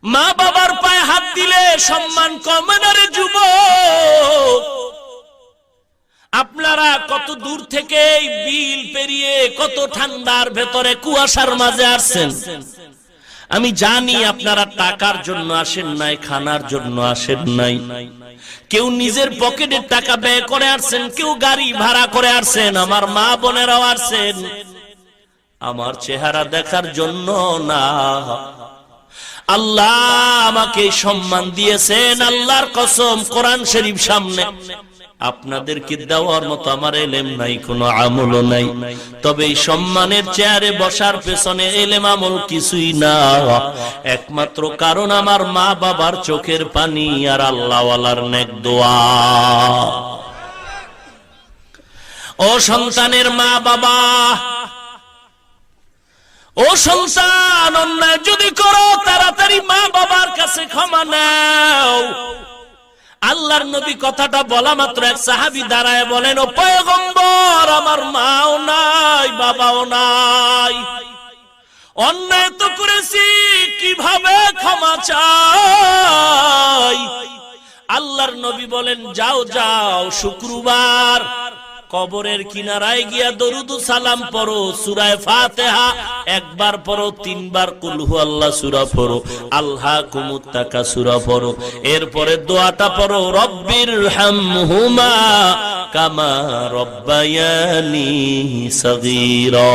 [SPEAKER 1] মা বাবার পায়ে হাত দিলে সম্মান কমে না রে যুবক। আপনারা কত দূর থেকে বিল পেরিয়ে, কত ঠান্ডার ভেতরে কুয়াশার মাঝে আসছেন। আমি জানি আপনারা টাকার জন্য আসেন নাই, খানার জন্য আসেন নাই। কেউ নিজের পকেটের টাকা ব্যয় করে আসছেন, কেউ গাড়ি ভাড়া করে আসছেন। আমার মা বোনেরাও আসছেন আমার চেহারা দেখার জন্য না। আল্লাহ আমাকে সম্মান দিয়েছেন, আল্লাহর কসম, কোরআন শরীফ সামনে। আপনাদেরকে দেওয়ার মতো আমার এলেম নাই, কোনো আমলও নাই। তবে এই সম্মানের চেয়ারে বসার পেছনে এলেম আমল কিছুই না, একমাত্র কারণ আমার মা বাবার চোখের পানি আর আল্লাহওয়ালার নেক দোয়া। ও সন্তানের মা বাবা, ও সন্তান, অন্যায় যদি করো তাড়াতাড়ি মা বাবার কাছে ক্ষমা নাও। আল্লাহর নবী কথাটা বলা মাত্র এক সাহাবী দাঁড়ায় বলেন, ও পয়গম্বর, আমার মাও নাই, বাবাও নাই, অন্যায় তো করেছি, কিভাবে ক্ষমা চাই? আল্লাহর নবী বলেন, যাও যাও, শুক্রবার কবরের কিনারায় গিয়া দরুদ সালাম পড়ো, সূরা ফাতিহা একবার পড়ো, 3 বার কুল হুয়াল্লাহ সূরা পড়ো, আলহাকুমুত তাকাসুর পড়ো। এরপরে দোয়াটা পড়ো, রব্বির হামহুমা কামা রব্বায়ানি সগীরা।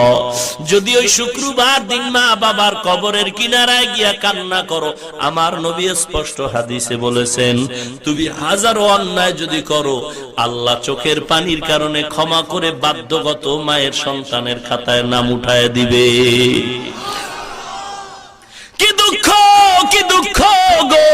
[SPEAKER 1] যদি ওই শুক্রবার দিন মা বাবার কবরের কিনারায় গিয়া কান্না করো, আমার নবী স্পষ্ট হাদিসে বলেছেন, তুমি হাজারো অন্যায় যদি করো, আল্লাহ চোখের পানির কারণে ক্ষমা করে বাধ্যগত মায়ের সন্তানের খাতায় নাম উঠায় দিবে। কি দুঃখ, কি দুঃখ গো!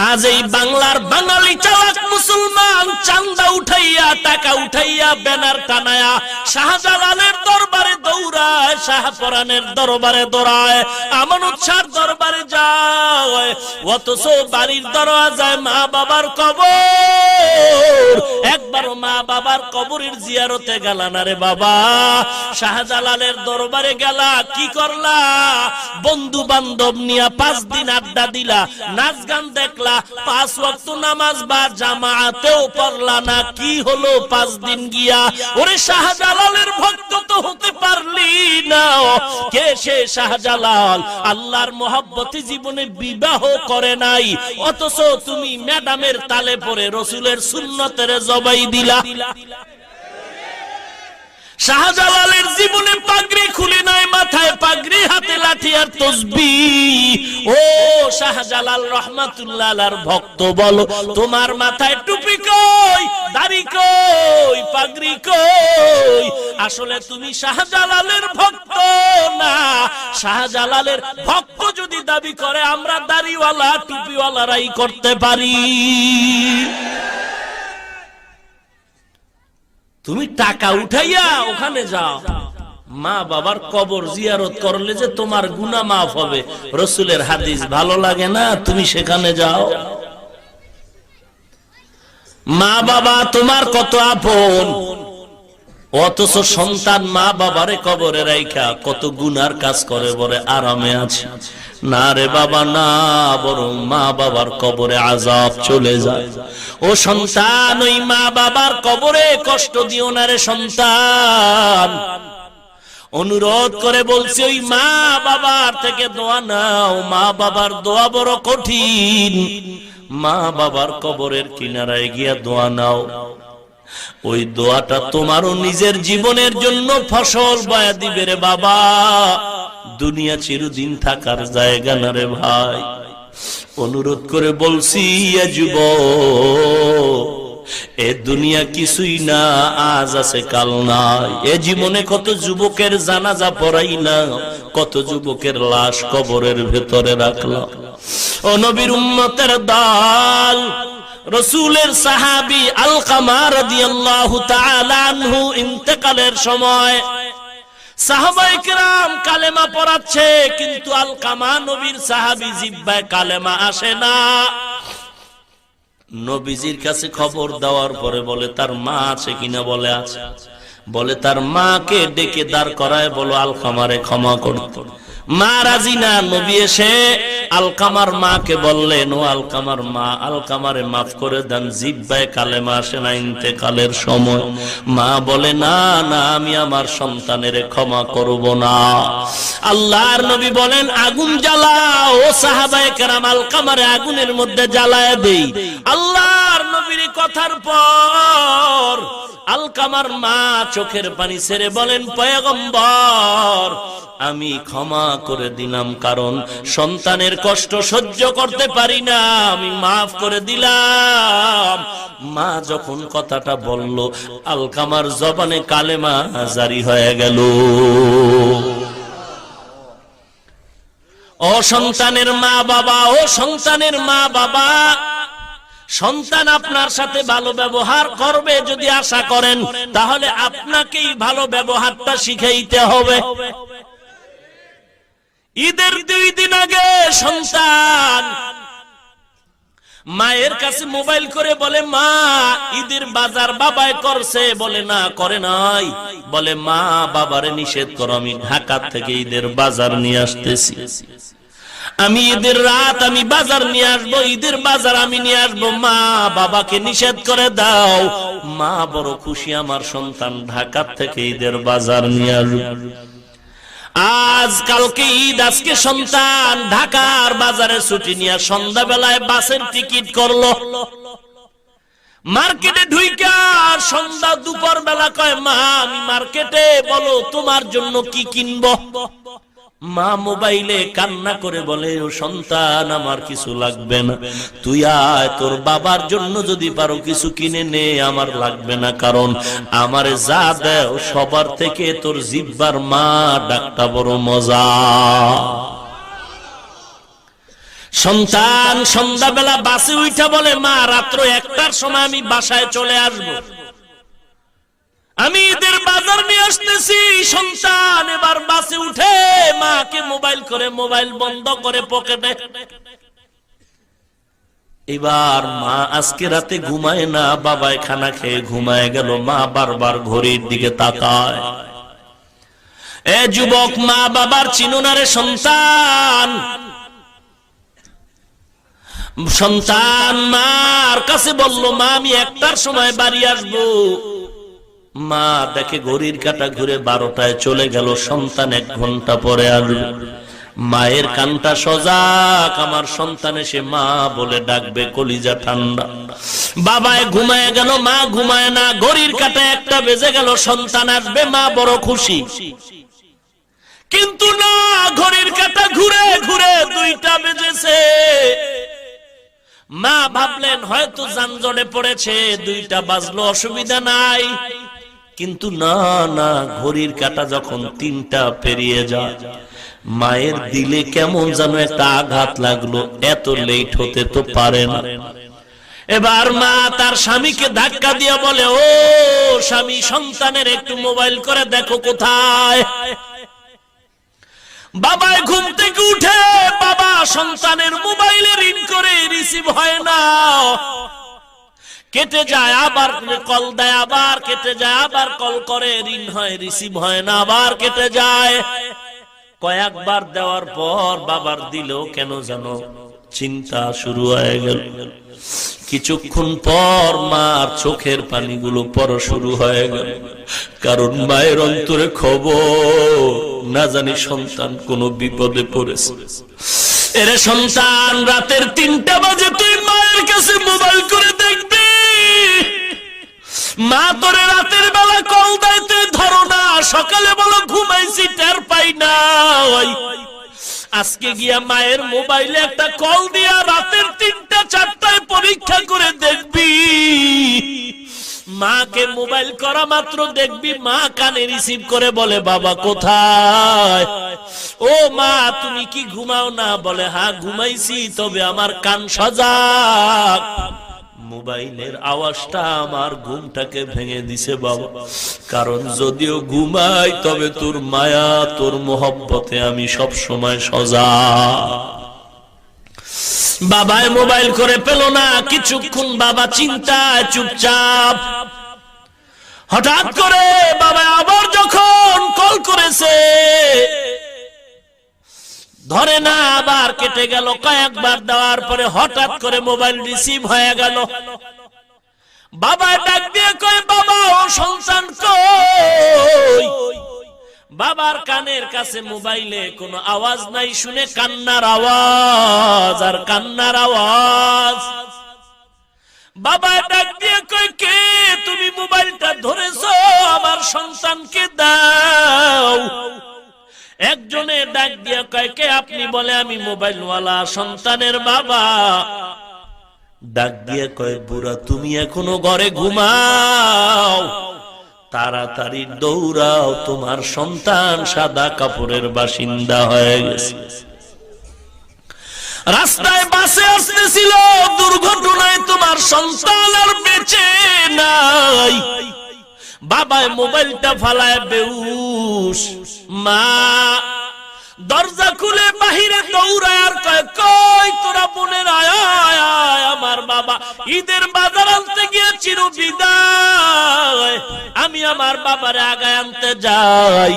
[SPEAKER 1] আজ এই বাংলার বাঙালি চালাক মুসলমান চান্দা উঠাইয়া, টাকা উঠাইয়া, ব্যানার টানায়া শাহজালালের দরবারে দৌড়ায়, শাহপরানের দরবারে দৌড়ায়, আমানত শাহর দরবারে যায়, অথচ বাড়ির দরওয়াজায় মা বাবার কবর। একবারও মা বাবার কবরের জিয়ারতে গেলা না রে বাবা। শাহজালালের দরবারে গেলা, কি করলা? বন্ধু বান্ধব নিয়া 5 দিন আড্ডা দিলা, নাচ গান দেখলা, 5 ওয়াক্ত নামাজ বা জামাতেও পড়লা না। কি হলো 5 দিন গিয়া? ওরে শাহজালালের ভক্ত তো হতে পারলি না। কে সে শাহজালাল? আল্লাহর মহব্বতে জীবনে বিবাহ করে নাই, অথচ তুমি ম্যাডামের তালে পড়ে রসুলের সুন্নতের জবাই দিলা। শাহজালালের জীবনে পাগড়ি খুলে নাই, মাথায় পাগড়ি, হাতে লাঠি আর তসবিহ। ও শাহজালাল রহমাতুল্লাহ আলাইহির ভক্ত, বলো তোমার মাথায় টুপি কই, দাড়ি কই, পাগড়ি কই? আসলে তুমি শাহজালালের ভক্ত না। শাহজালালের ভক্ত যদি দাবি করে, আমরা দাড়িওয়ালা টুপিওয়ালারাই করতে পারি। তুমি টাকা উঠাইয়া ওখানে যাও, মা বাবার কবর জিয়ারত করলে যে তোমার গুনাহ মাফ হবে, রসুলের হাদিস ভালো লাগে না? তুমি সেখানে যাও। মা বাবা তোমার কত আপন, অথচ সন্তান মা বাবারে কবরে রাইখা কত গুনার কাজ করে, বলে আরামে আছে। না রে বাবা না, বরং মা বাবার কবরে আযাব চলে যায়। ও সন্তান, ওই মা বাবার কবরে কষ্ট দিও না রে সন্তান। অনুরোধ করে বলছি, ওই মা বাবার থেকে দোয়া নাও। মা বাবার দোয়া বড় কঠিন। মা বাবার কবরের কিনারায় গিয়া দোয়া নাও। ওই দোয়াটা তোমারও নিজের জীবনের জন্য ফসল বয়া দিবে রে বাবা। দুনিয়া চিরদিন থাকার জায়গা না রে ভাই। অনুরোধ করে বলছি এ যুবক, এ দুনিয়া কিছুই না, আজ আছে কাল নাই। এ জীবনে কত যুবকের জানাজা পড়াই না, কত যুবকের লাশ কবরের ভেতরে রাখলাম। ও নবীর উম্মতের দল, রাসূলের সাহাবী আলকামা রাদিয়াল্লাহু তাআলা আনহু ইন্তেকালের সময় সাহাবায়ে কেরাম কালেমা পড়াচ্ছে, কিন্তু আলকামা নবীর সাহাবী জিহ্বায় কালেমা আসে না। নবীজির কাছে খবর দেওয়ার পরে বলে তার মা আছে কিনা, বলে আছে। বলে তার মাকে ডেকে দাঁড় করায় বলো আলকামারে ক্ষমা করতে। মা রাজি না। নবী এসে আলকামার মাকে বললেন, ও আলকামার মা, আলকামারে মাফ করে দেন, জিহ্বায় কালেমা আসে না ইন্তেকালের সময়। মা বলে না না, আমি আমার সন্তানের ক্ষমা করব না। আল্লাহর নবী বলেন আগুন জ্বালাও। ও সাহাবায়ে কেরাম আলকামারে আগুনের মধ্যে জ্বালায় দেই। আল্লাহর নবীর কথার পর আলকামার মা চোখের পানি ছেড়ে বলেন, পয়গম্বর আমি ক্ষমা করে দিলাম, কারণ সন্তানের কষ্ট সহ্য করতে পারি না, আমি মাফ করে দিলাম। মা যখন কথাটা বলল, আলকামার জবানে কালেমা জারি হয়ে গেল। ও সন্তানের মা বাবা, ও সন্তানের মা বাবা, সন্তান আপনার সাথে ভালো ব্যবহার করবে যদি আশা করেন, তাহলে আপনাকেই ভালো ব্যবহারটা শিখাইতে হবে। ঈদের 2 দিন আগে সন্তান মায়ের কাছে মোবাইল করে বলে, মা ঈদের বাজার বাবাই করছে। বলে না, করে নাই। বলে মা বাবারে নিষেধ করো, আমি ঢাকা থেকে ঈদের বাজার নিয়ে আসতেছি। আমি ঈদের রাত আমি বাজার নিয়ে আসবো, ঈদের বাজার আমি নিয়ে আসবো, মা বাবাকে নিষেধ করে দাও। মা বড় খুশি, আমার সন্তান ঢাকা থেকে ঈদের বাজার নিয়ে আসবে। আজ কালকে ঈদ, আজকে সন্তান ঢাকার বাজারে ছুটি নিয়ে সন্ধ্যাবেলায় বাসের টিকিট করলো। মার্কেটে ঢুইকা সন্ধ্যা দুপুর বেলা কয়, মা আমি মার্কেটে, বলো তোমার জন্য কি কিনবো। মা মোবাইলে কান্না করে বলে, ও সন্তান আমার কিছু লাগবে না, তুই আয়, তোর বাবার জন্য যদি পারো কিছু কিনে নে, আমার লাগবে না, কারণ আমার যা দেও সবার থেকে তোর জিহ্বার মা ডাকটা বড় মজা। সন্তান সন্ধ্যাবেলা বাসে উঠা বলে, মা রাত্র 1টার সময় আমি বাসায় চলে আসবো, আমি ঈদের বাজার নিয়ে আসতেছি। সন্তান এবার বাসে উঠে মাকে মোবাইল করে, মোবাইল বন্ধ করে পকেটে। এবার মা আজকে রাতে ঘুমায় না, বাবায় খানা খেয়ে ঘুমায় গেল। মা বারবার ঘড়ির দিকে তাকায়। এ যুবক, মা বাবার চিনো না রে সন্তান। সন্তান মার কাছে বলল, মা আমি 1টার সময় বাড়ি আসবো। মা দেখে ঘড়ির কাঁটা ঘুরে 12টায় চলে গেল। সন্তান 1 ঘন্টা পরে আসবে। মায়ের কানটা সজাগ, আমার সন্তান এসে মা বলে ডাকবে, কলিজা ঠান্ডা। বাবায় ঘুমায় গেল, মা ঘুমায় না। ঘড়ির কাঁটা 1টা বেজে গেল, সন্তান আসবে, মা বড় খুশি। কিন্তু না, ঘড়ির কাঁটা ঘুরে ঘুরে 2টা বেজেছে। মা ভাবলেন হয়তো যানজটে পড়েছে, 2টা বাজলো, অসুবিধা নাই। কিন্তু না না, ঘড়ির কাঁটা যখন 3টা পেরিয়ে যায়, মায়ের দিলে কেমন যেন একটা আঘাত লাগলো। এত লেট হতে তো পারে না। এবার মা তার স্বামীকে ধাক্কা দিয়ে বলে, ও স্বামী, সন্তানের একটু মোবাইল করে দেখো কোথায়। বাবায় ঘুম থেকে উঠে, বাবা সন্তানের মোবাইলে রিং করে, রিসিভ হয় না, কেটে যায়, আবার কল দেয়, আবার কেটে যায়, আবার কল করে, রিং হয়, রিসিভ হয় না, আবার কেটে যায়। কয়েকবার দেওয়ার পর বাবার দিলেও কেন যেন চিন্তা শুরু হয়ে গেল। কিছুক্ষণ পর মার চোখের পানিগুলো পড়া শুরু হয়ে গেল, কারণ মায়ের অন্তরে খবর, না জানি সন্তান কোনো বিপদে পড়েছে। এরে সন্তান, রাতের 3টা বাজে তুই মায়ের কাছে মোবাইল করে দেখবি, মা তোরে রাতের বেলা কল দেয় তুই ধরো না, সকালে বলো ঘুমাইছি টের পাই না। আজকে গিয়া মায়ের মোবাইলে একটা কল দিয়া রাতের 3টা 4টায় পরীক্ষা করে দেখবি, মাকে মোবাইল করা মাত্র দেখবি মা কানে রিসিভ করে বলে বাবা কোথায়, ও মা তুমি কি ঘুমাও না, বলে হ্যাঁ ঘুমাইছি, তবে আমার কান সজাগ। মোবাইলের আওয়াজটা আমার ঘুমটাকে ভেঙে দিছে বাবা, কারণ যদিও ঘুমাই তবে তোর মায়া তোর মোহব্বতে আমি সব সময় সজাগ। বাবায় মোবাইল করে পেল না, কিছুক্ষণ বাবা চিন্তায় চুপচাপ। হঠাৎ করে বাবা আবার যখন কল করেছে ধরে না, আবার কেটে গেল, কয়েকবার দেওয়ার পরে হঠাৎ করে মোবাইল রিসিভ হয়ে গেল। বাবা ডাক দিয়ে কয় বাবা ও সন্তান কই? বাবার কানের কাছে মোবাইলে কোনো আওয়াজ নাই, শুনে কান্নার আওয়াজ আর কান্নার আওয়াজ। বাবা ডাক দিয়ে কয় কে? তুমি মোবাইলটা ধরেছো, আমার সন্তানকে দাও। একজনে ডাক দিয়ে কয় কে আপনি? বলে আমি মোবাইলওয়ালা সন্তানের বাবা। ডাক দিয়ে কয় বুড়া তুমি এখনো ঘরে ঘুমাও, তাড়াতাড়ি দৌড়াও, তোমার সন্তান সাদা কাপড়ের বাসিন্দা হয়ে গেছে। রাস্তায় বাসে আসতেছিল, দুর্ঘটনায় তোমার সন্তান আর বেঁচে নাই। বাবায় মোবাইলটা ফালায় বেউস। মা দরজা খুলে বাহিরে দৌড়ায় আর কয় কই তোরা বোনের আয় আয়, আমার বাবা ঈদের বাজার আনতে গিয়ে চির বিদায়, আমি আমার বাবারে আগায় আনতে যাই।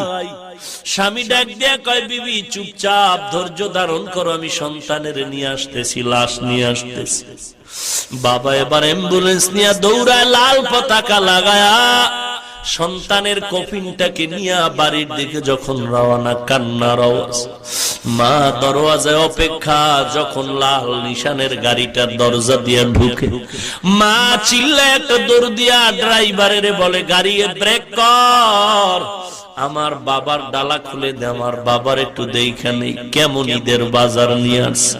[SPEAKER 1] স্বামী ডাক দিয়ে কয় বিবি চুপচাপ ধৈর্য ধারণ করো, আমি সন্তানের নিয়ে আসতেছি, লাশ নিয়ে আসতেছি। বাবা এবার অ্যাম্বুলেন্স নিয়ে দৌড়ায়, লাল পতাকা লাগায়া সন্তানের কফিনটাকে নিয়ে বাড়ির দিকে যখন রওনা, কান্নার আওয়াজ। মা দরওয়াজায় অপেক্ষা, যখন লাল নিশানের গাড়িটার দরজা দিয়ে ঢুকে মা চিল্লায় একটা দৌড় দিয়া ড্রাইভারের বলে গাড়ি ব্রেক কর, আমার বাবার ডালা খুলে দে, আমার বাবার একটু দেখে নেই কেমন ঈদের বাজার নিয়ে আসছে।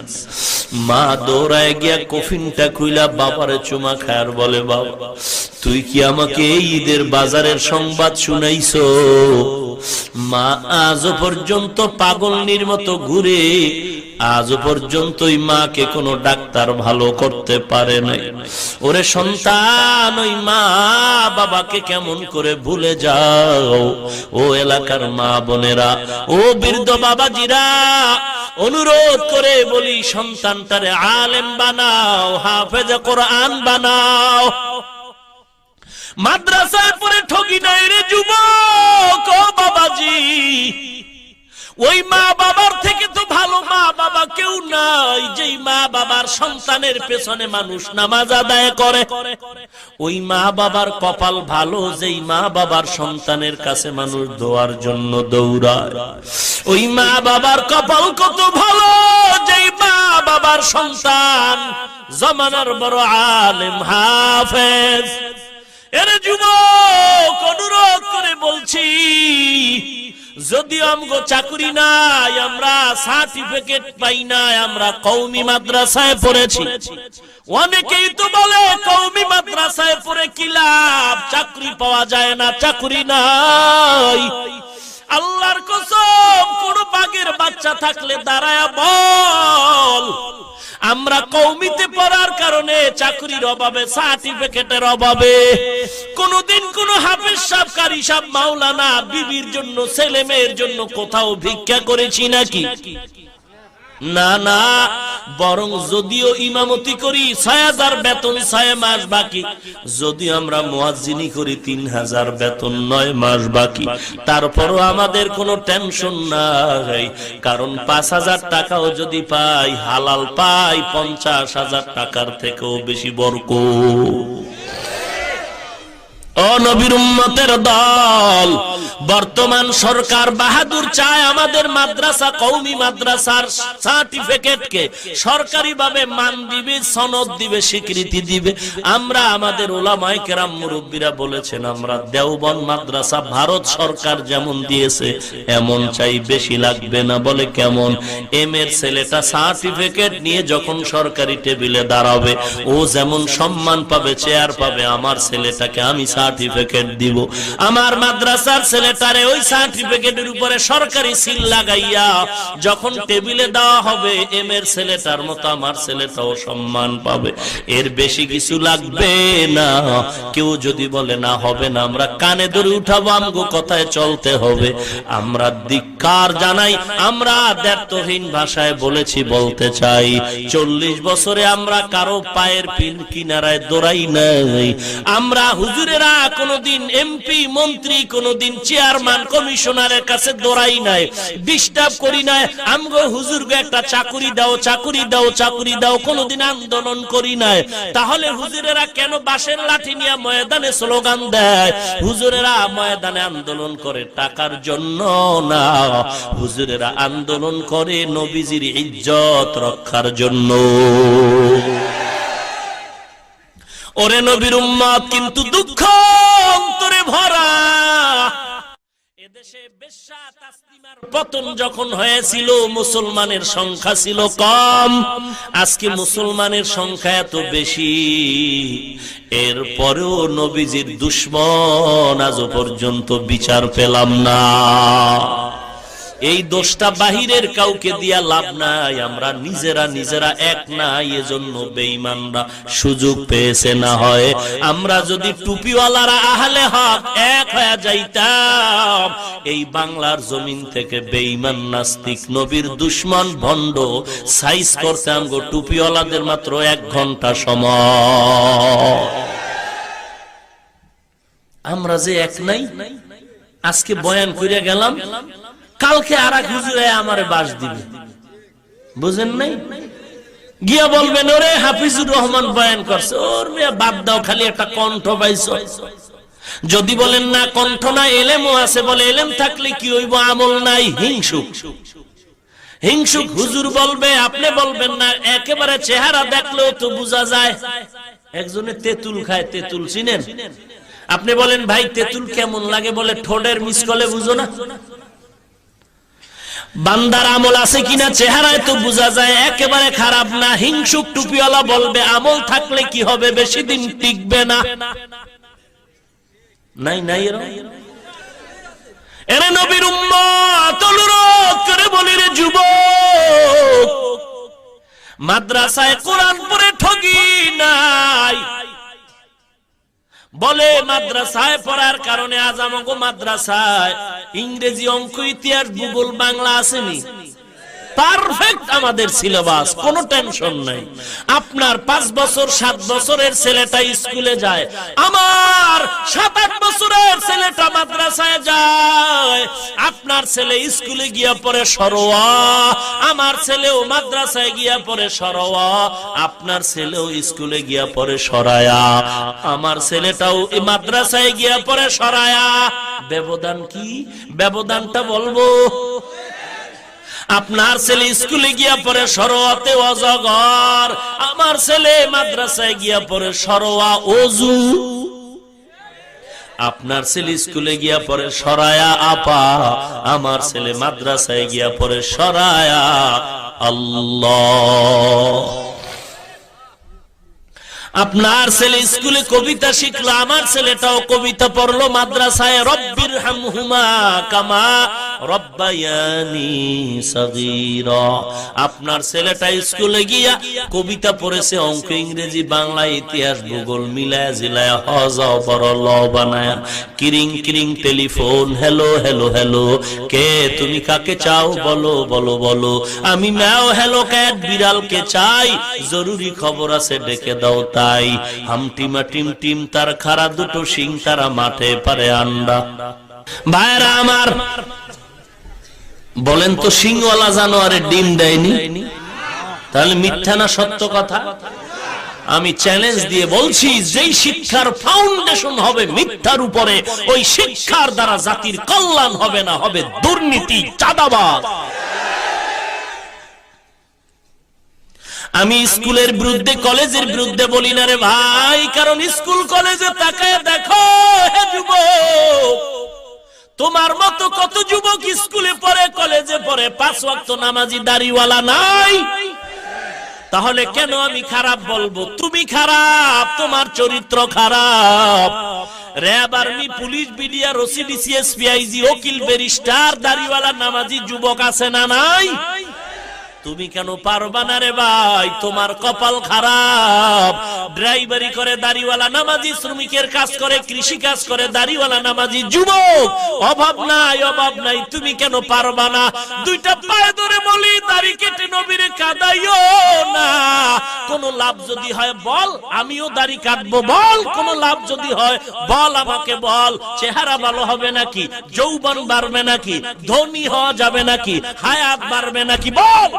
[SPEAKER 1] মা দৌড়ায় গিয়া কফিনটা খুইলা বাবারে চুমা খায়ার বলে বাবা তুই কি আমাকে এই ঈদের বাজারের সংবাদ শুনাইছো? মা আজও পর্যন্ত পাগলনির মতো ঘুরে, আজও পর্যন্ত ওই মাকে কোনো ডাক্তার ভালো করতে পারে নাই। ওরে সন্তান, ওই মা বাবাকে কেমন করে ভুলে যাও? ও এলাকার মা বোনেরা, ও বৃদ্ধ বাবাজিরা, অনুরোধ করে বলি সন্তানটারে আলেম বানাও, হাফেজ কোরআন বানাও। মাদ্রাসায় পড়ে ঠকি নাই রে যুবক, ও বাবাজি, ওই মা বাবার থেকে তো ভালো মা বাবা কেউ নাই, যেই মা বাবার সন্তানের পেছনে মানুষ নামাজ আদায় করে। ওই মা বাবার কপাল ভালো, যেই মা বাবার সন্তানের কাছে মানুষ দোয়ার জন্য দৌড়ায়। ওই মা বাবার কপাল কত ভালো, যেই মা বাবার সন্তান জামানার বড় আলেম হাফেজ। এর যুবক অনুরোধ করে বলছি, যদিও আমগো চাকরি নাই, আমরা সার্টিফিকেট পাই নাই, আমরা কওমি মাদ্রাসায় পড়েছি। অনেকেই তো বলে কওমি মাদ্রাসায় পড়ে কি লাভ, চাকরি পাওয়া যায় না, চাকরি নাই। আল্লাহর কসম, কোন বাঘের বাচ্চা থাকলে দাঁড়ায়া বল, আমরা কওমিতে পড়ার কারণে চাকরির অভাবে, সার্টিফিকেটের অভাবে কোনদিন কোন হাফেজ সাহেব, কারি সাহেব, মাওলানা বিবির জন্য, ছেলে মেয়ের জন্য কোথাও ভিক্ষা করেছি নাকি? না না, বরং যদিও ইমামতি করি ৬০০০ বেতন ৬ মাস বাকি, যদি আমরা মুয়াজ্জিনি করি ৩০০০ বেতন ৯ মাস বাকি, তারপরও আমাদের কোনো টেনশন নাই, কারণ ৫০০০ টাকাও যদি পাই, হালাল পাই ৫০০০০ টাকার থেকেও বেশি বরকত। ও নবীর উম্মতের দল, বর্তমান সরকার বাহাদুর চায় আমাদের মাদ্রাসা, কওমি মাদ্রাসার সার্টিফিকেটকে সরকারিভাবে মান দিবে, সনদ দিবে, স্বীকৃতি দিবে। আমরা আমাদের উলামায়ে কেরাম মুরব্বিরা বলেছেন আমরা দেওবন্দ মাদ্রাসা ভারত সরকার যেমন দিয়েছে এমন চাই, বেশি লাগবে না। বলে কেমন? এম এর ছেলেটা সার্টিফিকেট নিয়ে যখন সরকারি টেবিলে দাঁড়াবে ও যেমন সম্মান পাবে, চেয়ার পাবে, আমার ছেলেটাকে আমি সার্টিফিকেট দিব। আমার মাদ্রাসার ছেলেটারে ওই সার্টিফিকেটের উপরে সরকারি সিল লাগাইয়া যখন টেবিলে দেওয়া হবে, এম এর ছেলেটার মতো আমার ছেলেটাও সম্মান পাবে। এর বেশি কিছু লাগবে না। কেউ যদি বলে না হবে না, আমরা কানে ধরে উঠাবো, আমগো কথায় চলতে হবে। আমরা ধিক্কার জানাই, আমরা দ্ব্যর্থহীন ভাষায় বলেছি, বলতে চাই 40 বছরে আমরা কারো পায়ের পিন কিনারায় দৌড়াই নাই। আমরা হুজুরেরা কোনদিন এমপি মন্ত্রী, কোনদিন চেয়ারম্যান কমিশনারের কাছে দৌড়াই নাই, ডিস্টার্ব করি নাই। আমগো হুজুরকে একটা চাকুরি দাও, চাকুরি দাও, চাকুরি দাও, কোনদিন আন্দোলন করি নাই। তাহলে হুজুরেরা কেন বাঁশের লাঠি নিয়ে ময়দানে স্লোগান দেয়? হুজুরেরা ময়দানে আন্দোলন করে টাকার জন্য না, হুজুরেরা আন্দোলন করে নবীজির ইজ্জত রক্ষার জন্য। ওরে নবীর উম্মত, কিন্তু দুঃখ অন্তরে ভরা। এদেশে বেশ্যা তাসলিমার পতন যখন হয়েছিল মুসলমানের সংখ্যা ছিল কম, আজকে মুসলমানের সংখ্যা এত বেশি। এরপরেও নবীজির দুশমন আজও পর্যন্ত বিচার পেলাম না। এই দোষটা বাহিরের কাউকে দিয়া লাভ নাই, আমরা নিজেরা এক নাই, এজন্য বেঈমানরা সুযোগ পেয়েছে। না হয় আমরা যদি টুপিওয়ালারা আহলে হক এক হয়ে যাইতাম, এই বাংলার জমিন থেকে বেঈমান নাস্তিক নবীর দুশমন ভণ্ড সাইজ করতাম গো টুপিওয়ালাদের মাত্র 1 ঘন্টা সময়। আমরা যে এক নাই, আজকে বয়ান কইরা গেলাম, কালকে আর এক হুজুরে আমারে বাস দিবে, বুঝেন নাই? গিয়া বলবেন ওরে হাফিজুর রহমান বয়ান করছে, ওর মেয়ে বাদ দাও, খালি একটা কণ্ঠ পাইছো। যদি বলেন না কণ্ঠ না, এলেমও আছে, বলে এলেম থাকলে কি হইব, আমল নাই, হিংসুক। হিংসুক হুজুর বলবে, আপনি বলবেন না, একেবারে চেহারা দেখলেও তো বোঝা যায়। একজনে তেঁতুল খায়, তেঁতুল চিনেন? আপনি বলেন ভাই তেঁতুল কেমন লাগে, বলে ঠোঁটের মিসকলে বুঝো না। বান্দার আমল আছে কিনা চেহারায় তো বোঝা যায়, একেবারে খারাপ না। হিংসুক টুপিওয়ালা বলবে আমল থাকলে কি হবে, বেশি দিন টিকবে না। নাই নাই এরে নবীর উম্মত, অনুরোধ করে বলি রে যুবক, মাদ্রাসায় কোরআন পড়ে ঠগি নাই। বলে মাদ্রাসায় পড়ার কারণে আজ আমাকে মাদ্রাসায় ইংরেজি, অঙ্ক, ইতিহাস, ভূগোল, বাংলা আসেনি। পারফেক্ট আমাদের সিলেবাস, কোনো টেনশন নাই। আপনার 5 বছর 7 বছরের ছেলেটা স্কুলে যায়, আমার 7-8 বছরের ছেলেটা মাদ্রাসায় যায়। আপনার ছেলে স্কুলে গিয়া পড়ে সরোয়া, আমার ছেলেও মাদ্রাসায় গিয়া পড়ে সরোয়া। আপনার ছেলেও স্কুলে গিয়া পড়ে সরায়া, আমার ছেলেটাও মাদ্রাসায় গিয়া পড়ে সরায়া। ব্যবধান কি? ব্যবধানটা বলবো। আপনার ছেলে স্কুলে গিয়া পড়ে সরোয়াতে অজগর, আমার ছেলে মাদ্রাসায় গিয়া পড়ে সরোয়া ওযু। আপনার ছেলে স্কুলে গিয়া পড়ে সরায়া আপা, আমার ছেলে মাদ্রাসায় গিয়া পড়ে সরায়া আল্লাহ। আপনার ছেলে স্কুলে কবিতা শিখলো, আমার ছেলেটাও কবিতা পড়লো মাদ্রাসায়। রব্বির হামহুমা কামা রব্বায়ানি সগীরা। আপনার ছেলেটা স্কুলে গিয়া কবিতা পড়েছে, অঙ্ক, ইংরেজি, বাংলা, ইতিহাস, ভূগোল মিলায়া জিলায়া হজা বড় ল বানায়া। কিরিং কিরিং টেলিফোন, হ্যালো হ্যালো হ্যালো, কে তুমি কাকে চাও, বলো বলো বলো। আমি ম্যাও হ্যালো ক্যাট, বিড়ালকে চাই, জরুরি খবর আছে ডেকে দাও। তাই হামটিমা টিম টিম, তার খাড়া দুটো শিং, তারা মাঠে পারে আন্ডা। ভাইরা আমার, বলেন তো শিংওয়ালা জানোয়ারে ডিম দেয়নি? তাহলে মিথ্যা না সত্য কথা? আমি চ্যালেঞ্জ দিয়ে বলছি, যেই শিক্ষার ফাউন্ডেশন হবে মিথ্যার উপরে, ওই শিক্ষার দ্বারা জাতির কল্যাণ হবে না, হবে দুর্নীতি, চাঁদাবাজ। আমি স্কুলের বিরুদ্ধে, কলেজের বিরুদ্ধে বলি না রে ভাই, কারণ স্কুল কলেজে তাকায় দেখো হে যুবক, তোমার মতো কত যুবক স্কুলে পড়ে, কলেজে পড়ে, 5 ওয়াক্ত নামাজি দাড়িওয়ালা নাই। তাহলে কেন আমি খারাপ বলবো? তুমি খারাপ, তোমার চরিত্র খারাপ। RAB, army, police, BDR, OC, DC, SP, IG, উকিল, ব্যারিস্টার, দাড়িওয়ালা নামাজি যুবক আছে না নাই? তুমি কেন পারবা না রে ভাই? তোমার কপাল খারাপ। ড্রাইভারি করে দাড়িওয়ালা নামাজি, শ্রমিকের কাজ করে, কৃষি কাজ করে দাড়িওয়ালা নামাজি যুবক, অভাব নাই, অভাব নাই। তুমি কেন পারবা না? দুইটা পায়ে ধরে বলি, দাড়ি কেটে নবীরে কাঁদাইও না। কোন লাভ যদি হয় বল, আমিও দাড়ি কাটবো, বল। কোন লাভ যদি হয় বল, আমাকে বল। চেহারা ভালো হবে নাকি? যৌবন বাড়বে নাকি? ধনী হওয়া যাবে নাকি? হায়াত বাড়বে নাকি? বল।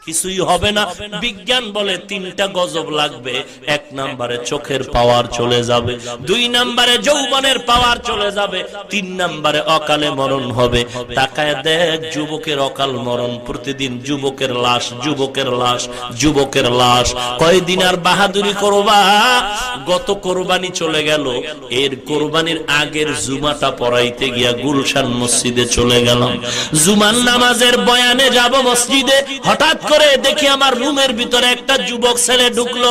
[SPEAKER 1] কিছুই হবে না। বিজ্ঞান বলে 3টা গজব লাগবে। 1 নম্বরে চোখের পাওয়ার চলে যাবে, 2 নম্বরে যৌবনের পাওয়ার চলে যাবে, 3 নম্বরে অকালে মরণ হবে। তাকায় দেখ যুবকের অকাল মরণ, প্রতিদিন যুবকের লাশ, যুবকের লাশ, যুবকের লাশ। কয়দিন আর বাহাদুরি করবা? গত কোরবানি চলে গেল, এর কোরবানির আগের জুমাটা পড়াইতে গিয়া গুলশান মসজিদে চলে গেলাম। জুমার নামাজের বয়ানে যাব মসজিদে, হঠাৎ করে দেখি আমার রুমের ভিতরে একটা যুবক ছেলে ঢুকলো।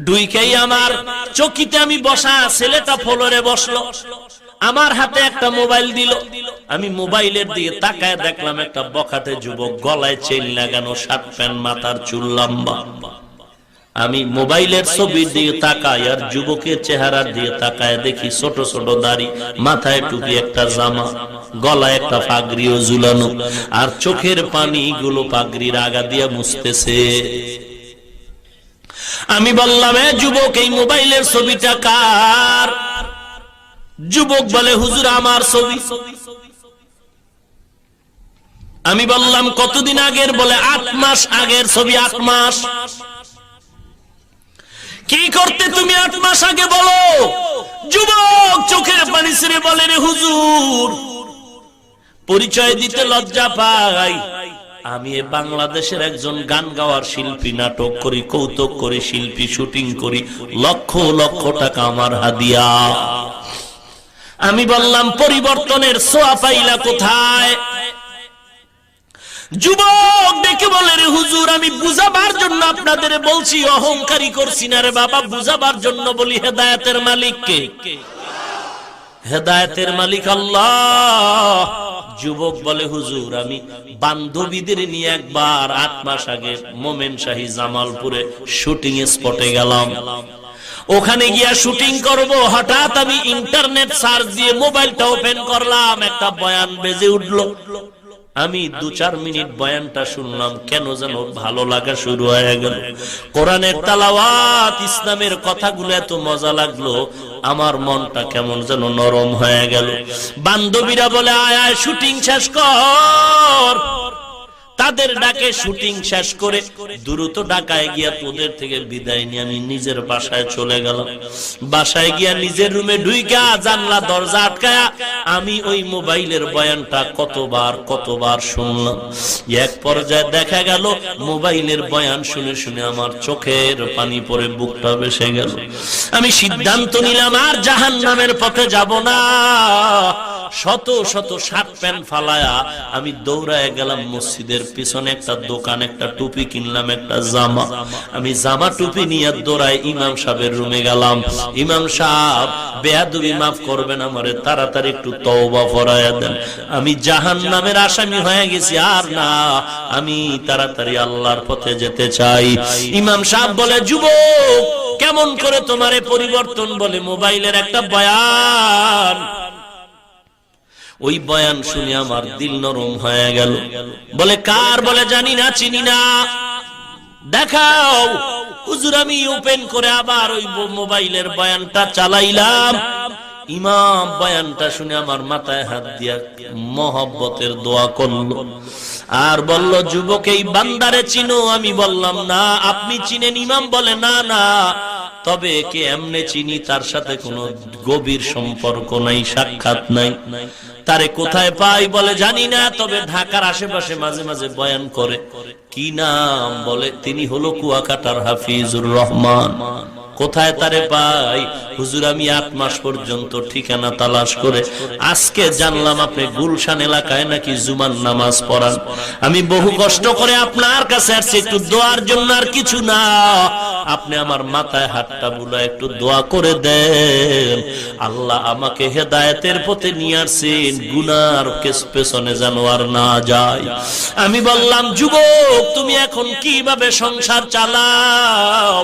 [SPEAKER 1] ঢুকেই আমার চকিতে আমি বসা, ছেলেটা ফ্লোরে বসলো, আমার হাতে একটা মোবাইল দিল। আমি মোবাইলের দিকে তাকায় দেখলাম একটা বখাটে যুবক, গলায় চেইন লাগানো, শার্ট প্যান্ট, মাথার চুল লম্বা। আমি মোবাইলের ছবির দিকে তাকাই আর যুবকের চেহারার দিকে তাকায় দেখি ছোট ছোট দাড়ি, মাথায় টুপি, একটা জামা, গলায় একটা পাগড়িও ঝুলানো, আর চোখের পানি গুলো পাগড়ির আগা দিয়ে মুছতেছে। আমি বললাম, এ যুবক, এই মোবাইলের ছবিটা কার? যুবক বলে, হুজুর আমার ছবি। আমি বললাম, কতদিন আগের? বলে 8 মাস আগের ছবি। 8 মাস? কি করতে তুমি 8 মাস আগে বলো? যুবক চোখের পানি ছেড়ে বলে, রে হুজুর, পরিচয় দিতে লজ্জা পাই, আমি বাংলাদেশের একজন গান গাওয়ার শিল্পী, নাটক করি, কৌতুক করি, শিল্পী, শুটিং করি, লক্ষ লক্ষ টাকা আমার হাদিয়া। আমি বললাম, পরিবর্তনের ছোঁয়া পাইলা কোথায়? যুবক ডেকে বলে, রে হুজুর, আমি বুঝাবার জন্য আপনাদের বলছি, অহংকারী করছি না রে বাবা, বুঝাবার জন্য বলি। হেদায়েতের মালিক কে? হেদায়েতের মালিক আল্লাহ। যুবক বলে, হুজুর, আমি বান্ধবীদের নিয়ে একবার 8 মাস আগে মোমেন শাহী জামালপুরে শুটিং স্পটে গেলাম। ওখানে গিয়া শুটিং করব, হঠাৎ আমি ইন্টারনেট সার্চ দিয়ে মোবাইলটা ওপেন করলাম, একটা বয়ান বেজে উঠলো। আমি 2-4 মিনিট বয়ানটা শুনলাম, কেন যেন ভালো লাগা শুরু হয়ে গেল। কোরআনের তেলাওয়াত, ইসলামের কথাগুলো এত মজা লাগলো, আমার মনটা কেমন যেন নরম হয়ে গেল। বান্ধবীরা বলে, আয় আয় শুটিং শেষ কর। তাদের ডাকে শুটিং শেষ করে দ্রুত ঢাকায় গিয়া তোদের থেকে বিদায় নিয়ে আমি নিজের বাসায় চলে গেলাম। বাসায় গিয়া নিজের রুমে ঢুইকা জানলা দরজা আটকায়া আমি ওই মোবাইলের বয়ানটা কতবার শুনলাম। এক পর্যায়ে দেখা গেল মোবাইলের বয়ান শুনে শুনে আমার চোখের পানি পড়ে বুকটা ভেসে গেল। আমি সিদ্ধান্ত নিলাম আর জাহান্নামের পথে যাব না। শত শত শার্ট প্যান্ট ফালায়া আমি দৌড়ায় গেলাম মসজিদের পিছনে একটা দোকান, একটা টুপি কিনলাম, একটা জামা। আমি জামা টুপি নিয়ে দৌড়ায় ইমাম সাহেবের রুমে গেলাম। ইমাম সাহেব, বেয়াদবি মাফ করবেন, আমারে তাড়াতাড়ি একটু তওবা ফরায়া দেন, আমি জাহান্নামের আসামি হয়ে গেছি, আর না, আমি তাড়াতাড়ি আল্লাহর পথে যেতে চাই। ইমাম সাহেব বলে, যুবক কেমন করে তোমারে পরিবর্তন? বলে, মোবাইলের একটা বয়ান। ওই বয়ান শুনে আমার দিল নরম হয়ে গেল। বলে, কার? বলে, জানি না, চিনি না। দেখাও। হুজুর আমি ওপেন করে আবার ওই মোবাইলের বয়ানটা চালাইলাম। ইমাম বয়ানটা শুনে আমার মাথায় হাত দিয়া মহব্বতের দোয়া করলো আর বলল, যুবক এই বান্দারে চিনো? আমি বললাম না। আপনি চিনেন? ইমাম বলে, না না, তবে কে এমনে চিনি, তার সাথে কোনো গভীর সম্পর্ক নাই, সাক্ষাৎ নাই। তারে কোথায় পাই? বলে জানি না, তবে ঢাকার আশেপাশে মাঝে মাঝে বয়ান করে। কি নাম? বলে তিনি হলো কুয়াকাটার হাফিজুর রহমান। কোথায় তারে পাই? হুজুর আমি 8 মাস পর্যন্ত ঠিকানা তালাশ করে আজকে জানলাম আপনি গুলশান এলাকায় নাকি জুমার নামাজ পড়ান। আমি বহু কষ্ট করে আপনার কাছে আসছি একটু দোয়ার জন্য, আর কিছু না। আপনি আমার মাথায় হাতটা বুলা একটু দোয়া করে দেন, আল্লাহ আমাকে হেদায়েতের পথে নিয়ে আসেন, গুনার পেছনে যেন আর না যায়। আমি বললাম, যুবক তুমি এখন কিভাবে সংসার চালাও?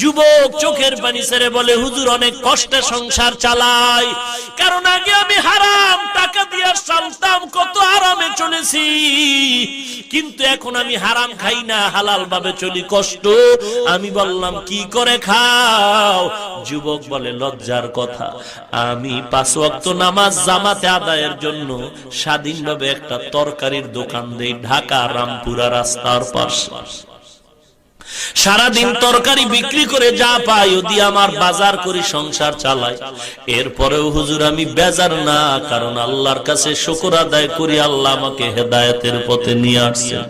[SPEAKER 1] যুবক চোখের পানি ছেড়ে বলে, হুজুর অনেক কষ্টে সংসার চালাই, কারণ আগে আমি হারাম টাকা দিয়ে চলতাম, কত আরামে চলেছি, কিন্তু এখন আমি হারাম খাই না, হালাল ভাবে চলি, কষ্ট। আমি বললাম, কি করে খাও? যুবক বলে, লজ্জার কথা, আমি 5 ওয়াক্ত নামাজ জামাতে আদায়ের জন্য স্বাধীনভাবে একটা তরকারির দোকান দেই ঢাকা রামপুরা রাস্তার পাশে। সারাদিন তরকারি বিক্রি করে যা পাই ও দিয়ে আমার বাজার করি, সংসার চালাই। এরপরেও হুজুর আমি বেজার না, কারণ আল্লাহর কাছে শুকর আদায় করি, আল্লাহ আমাকে হেদায়েতের পথে নিয়ে আসছেন।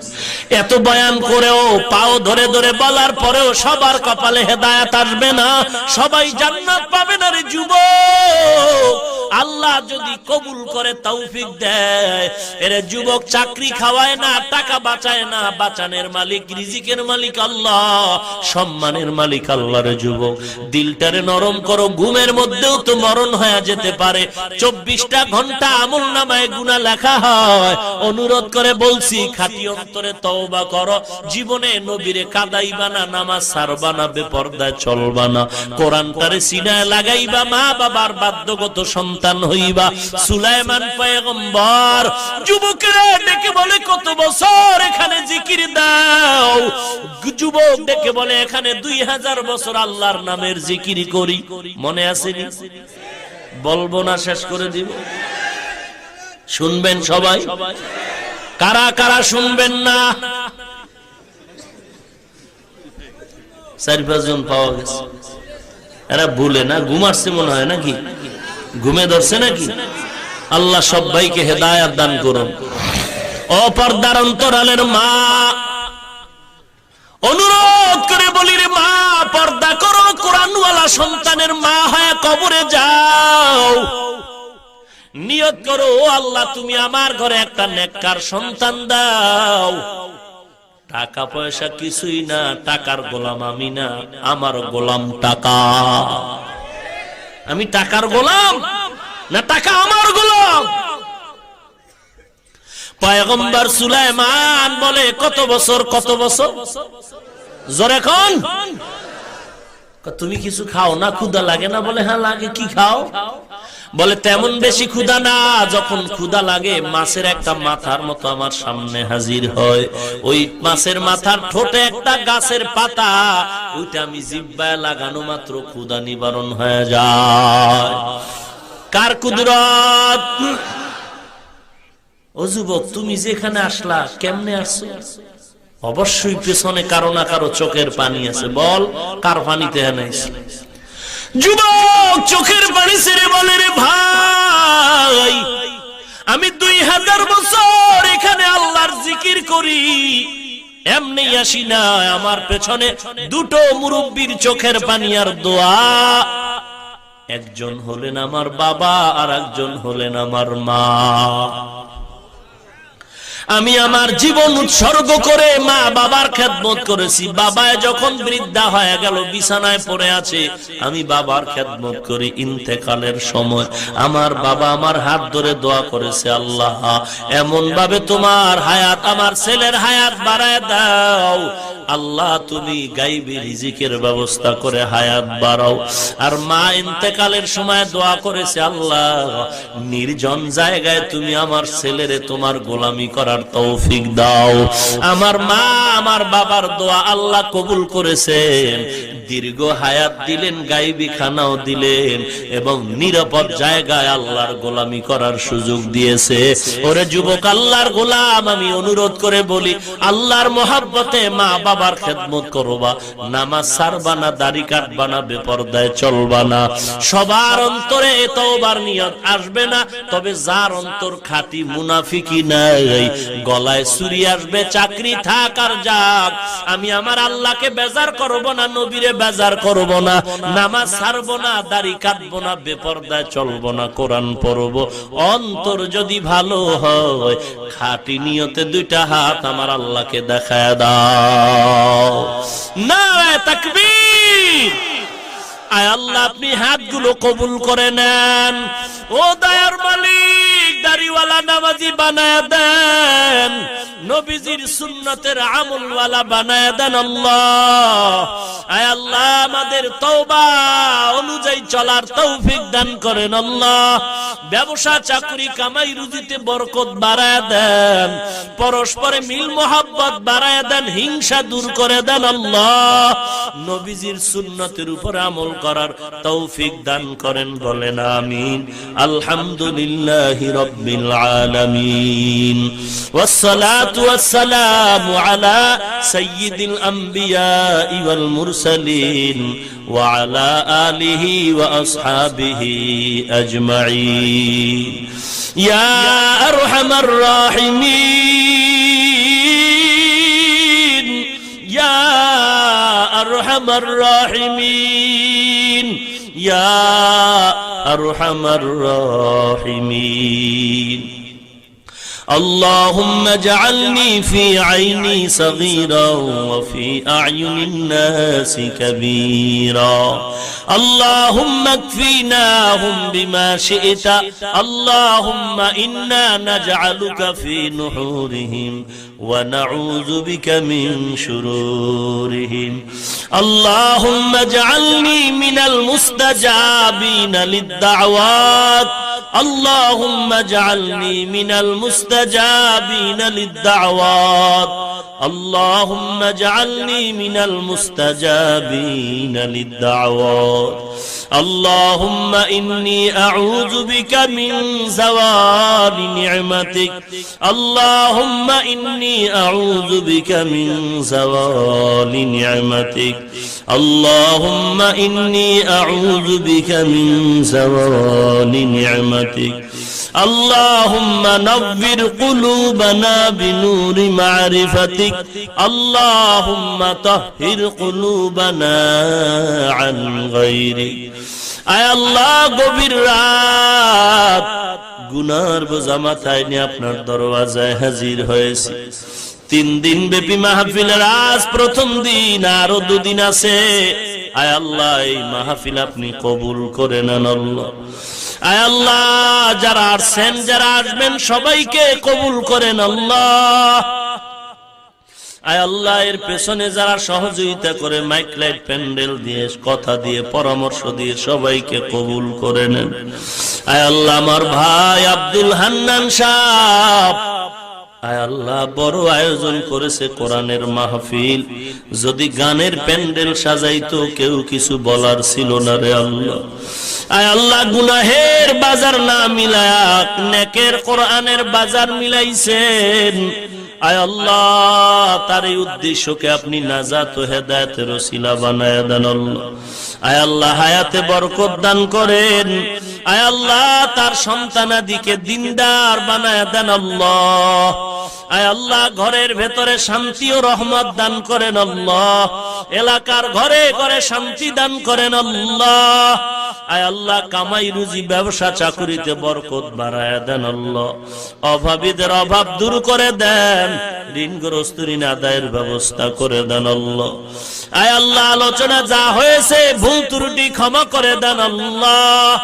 [SPEAKER 1] এত বয়ান করেও, পাও ধরে ধরে বলার পরেও সবার কপালে হেদায়েত আসবে না, সবাই জান্নাত পাবে না রে যুবক। আল্লাহ যদি কবুল করে তৌফিক দেয়, এরে যুবক চাকরি খাওয়ায় না, টাকা বাঁচায় না, বাঁচানের মালিক রিজিকের মালিক আল্লাহ, সম্মানের মালিক আল্লাহ। রে যুবক দিলটারে নরম করো, ঘুমের মধ্যেও তো মরণ হয়ে যেতে পারে, 24টা ঘন্টা আমলনামায় গুনাহ লেখা হয়। অনুরোধ করে বলছি, খাঁটি অন্তরে তওবা করো, জীবনে নবীরে কাদাইবা না, নামাজ ছাড়বা না, বেপরদায় চলবা না, কোরআনটারে সিনায় লাগাইবা, মা বাবার বাধ্যগত সন্তান হইবা। সুলাইমান পয়গম্বর যুবকরা ডেকে বলে, কত বছর এখানে জিকির দাও? যুবক ডেকে বলে, এখানে 2000 বছর আল্লাহর নামের জিকির করি। মনে আসেনি? বলবো না, শেষ করে দিব। শুনবেন সবাই? কারা কারা শুনবেন না? 4-5 জন পাওয়া গেছে। এরা ভুলে না, ঘুমাচ্ছে মনে হয় নাকি? ঘুমে ধরছে নাকি? আল্লাহ সবাইকে হেদায়েত দান করুন। অপর্দার অন্তরালের মা, অনুরোধ করে বলি রে মা, পর্দা করো, কোরআনওয়ালা সন্তানের মা হয়ে কবরে যাও। নিয়ত করো, আল্লাহ তুমি আমার ঘরে একটা নেককার সন্তান দাও। টাকা পয়সা কিছুই না, টাকার গোলাম আমি না, আমার গোলাম টাকা। আমি টাকার গোলাম না, টাকা আমার গোলাম। পয়গম্বর সুলাইমান বলে, কত বছর? কত বছর? জোরে কোন? তুমি কিছু খাও না? ক্ষুধা লাগে না? বলে হ্যাঁ লাগে। কি খাও? বলে তেমন বেশি ক্ষুধা না, যখন ক্ষুধা লাগে মাছের একটা মাথার মতো আমার সামনে হাজির হয়, ওই মাছের মাথার ঠোঁটে একটা গাছের পাতা, ওইটা আমি জিহ্বায় লাগানো মাত্র ক্ষুধা নিবারণ হয়ে যায়। কার কুদরত? ও যুবক তুমি যেখানে আসলা, কেমনে আসছো? অবশ্যই পেছনে কারো না কারো চোখের পানি আছে। বল, কার পানিতে এনেছে? যুবক চোখের পানি ছেড়ে বলে, রে ভাই আমি 2000 বছর এখানে আল্লাহর জিকির করি, এমনি আসি না, আমার পেছনে 2টো মুরব্বির চোখের পানি আর দোয়া। একজন হলেন আমার বাবা, আর একজন হলেন আমার মা। আমি আমার জীবন উৎসর্গ করে মা বাবার খেদমত করেছি। বাবায় যখন বৃদ্ধা হয়ে গেল, বিছানায় পড়ে আছে, আমি বাবার খেদমত করি। ইন্তেকালের সময় আমার বাবা আমার হাত ধরে দোয়া করেছে, আল্লাহ এমন ভাবে তোমার হায়াত, আমার ছেলের হায়াত বাড়ায় দাও। আল্লাহ তুমি গাইবি রিজিকের ব্যবস্থা করে হায়াত বাড়াও। আর মা ইন্তেকালের সময় দোয়া করেছে, আল্লাহ নির্জন জায়গায় তুমি আমার ছেলেরে তোমার গোলামি করার তৌফিক দাও। আমার মা আমার বাবার দোয়া আল্লাহ কবুল করেছেন। দীর্ঘ হায়াত দিলেন, গায়বী খানাও দিলেন এবং নিরাপদ জায়গায় আল্লাহর গোলামি করার সুযোগ দিয়েছে। ওরে যুবক, আল্লাহর গোলাম, আমি অনুরোধ করে বলি, আল্লাহর মহব্বতে মা বাবার খেদমত করবা, নামাজ ছাড়বা না, দাড়ি কাটবা না, বেপরদায় চলবা না। সবার অন্তরে তওবার নিয়ত আসবে না, তবে যার অন্তর খাঁটি মুনাফিকি নাই, গলায় ছুরি আসবে, চাকরি থাক আর যাক, আমি আমার আল্লাহকে বেজার করব না, নবীরে বেজার করব না, নামাজ ছাড়ব না, দাড়ি কাটবো না, বেপরদায় চলবো না, কোরআন পড়ব। অন্তর যদি ভালো হয়, খাঁটি নিয়তে দুইটা হাত আমার আল্লাহকে দেখায় দাও। নারায়ে তাকবীর। আয় আল্লাহ, আপনি হাতগুলো কবুল করে নেন। ও দয়ার মালিক, দাড়িওয়ালা নামাজি বানায় দেন, নবীজির সুন্নতের আমলওয়ালা বানায় দেন আল্লাহ। আয় আল্লাহ, আমাদের তওবা অনুযায়ী চলার তৌফিক দান করেন আল্লাহ। ব্যবসা চাকরি কামাই রুজিতে বরকত বাড়ায় দেন, পরস্পরে মিল মোহাব্বত বাড়ায় দেন, হিংসা দূর করে দেন আল্লাহ। নবীজির সুন্নতের উপর আমল করার তৌফিক দান করেন, বলেন আমিন। আলহামদুলিল্লাহি রাব্বিল আলামিন, ওয়াসসালাতু ওয়াসসালামু আলা সাইয়্যিদিল আম্বিয়া ওয়াল মুরসালিন ওয়া আলা আলিহি ওয়া আসহাবিহি আজমাইন। ইয়া আরহামার রাহিমিন, ইয়া আরহামার রাহিমিন, ইয়া আরহামার রাহিমিন। اللهم اجعلني في عيني صغيرا وفي أعين الناس كبيرا. اللهم اكفيناهم بما شئت. اللهم إنا نجعلك في نحورهم ونعوذ بك من شرورهم. اللهم اجعلني من المستجابين للدعوات. اللهم اجعلني من المستجابين للدعوات. اللهم اجعلني من المستجابين للدعوات. اللهم إني أعوذ بك من زوال نعمتك. اللهم إني أعوذ بك من زوال نعمتك. اللهم إني أعوذ بك من زوال نعمتك. اللهم نور قلوبنا بنور معرفتك. اللهم طهر قلوبنا عن غيرك. আয় আল্লাহ, গভীর রাত, গুনার বোঝা মাথায় নিয়ে আপনার দরওয়াজায় হাজির হয়েছি। 3 দিন ব্যাপী মাহফিলের আজ প্রথম দিন, আরো 2 দিন আছে। আয় আল্লাহ, এই মাহফিল আপনি কবুল করে নেন আল্লাহ। আয় আল্লাহ, যারা আসছেন, যারা আসবেন, সবাইকে কবুল করেন আল্লাহ। আয় আল্লাহ, এর পেছনে যারা সহযোগিতা করে, মাইক লাইট প্যান্ডেল দিয়ে, কথা দিয়ে, পরামর্শ দিয়ে, সবাইকে কবুল করে নেন। আয় আল্লাহ, আমার ভাই আব্দুল হান্নান সাহেব, আয় আল্লাহ, বড় আয়োজন করেছে কোরআনের মাহফিল। যদি গানের প্যান্ডেল সাজাইতো, কেউ কিছু বলার ছিল না রে আল্লাহ। আয় আল্লাহ, গুনাহের বাজার না মিলায়া নেকের কোরআনের বাজার মিলাইছেন। আয় আল্লাহ, তার এই উদ্দেশ্যকে আপনি নাজাত ও হেদায়েতের ওসিলা বানায়া দেন আল্লাহ। আয় আল্লাহ, হায়াতে বরকত দান করেন। আয় আল্লাহ, তার সন্তানাদিকে দিনদার বানায়া দেন আল্লাহ। আয় আল্লাহ, ঘরের ভেতরে শান্তি ও রহমত দান করেন আল্লাহ। এলাকার ঘরে ঘরে শান্তি দান করেন আল্লাহ। আয় আল্লাহ, কামাই রুজি, ব্যবসা চাকরিতে বরকত বাড়ায়া দেন আল্লাহ। অভাবীদের অভাব দূর করে দেন, ঋণগ্রস্ত ঋণ আদায়ের ব্যবস্থা করে দেন আল্লাহ। আয় আল্লাহ, আলোচনা যা হয়েছে, ভুল ত্রুটি ক্ষমা করে দেন আল্লাহ।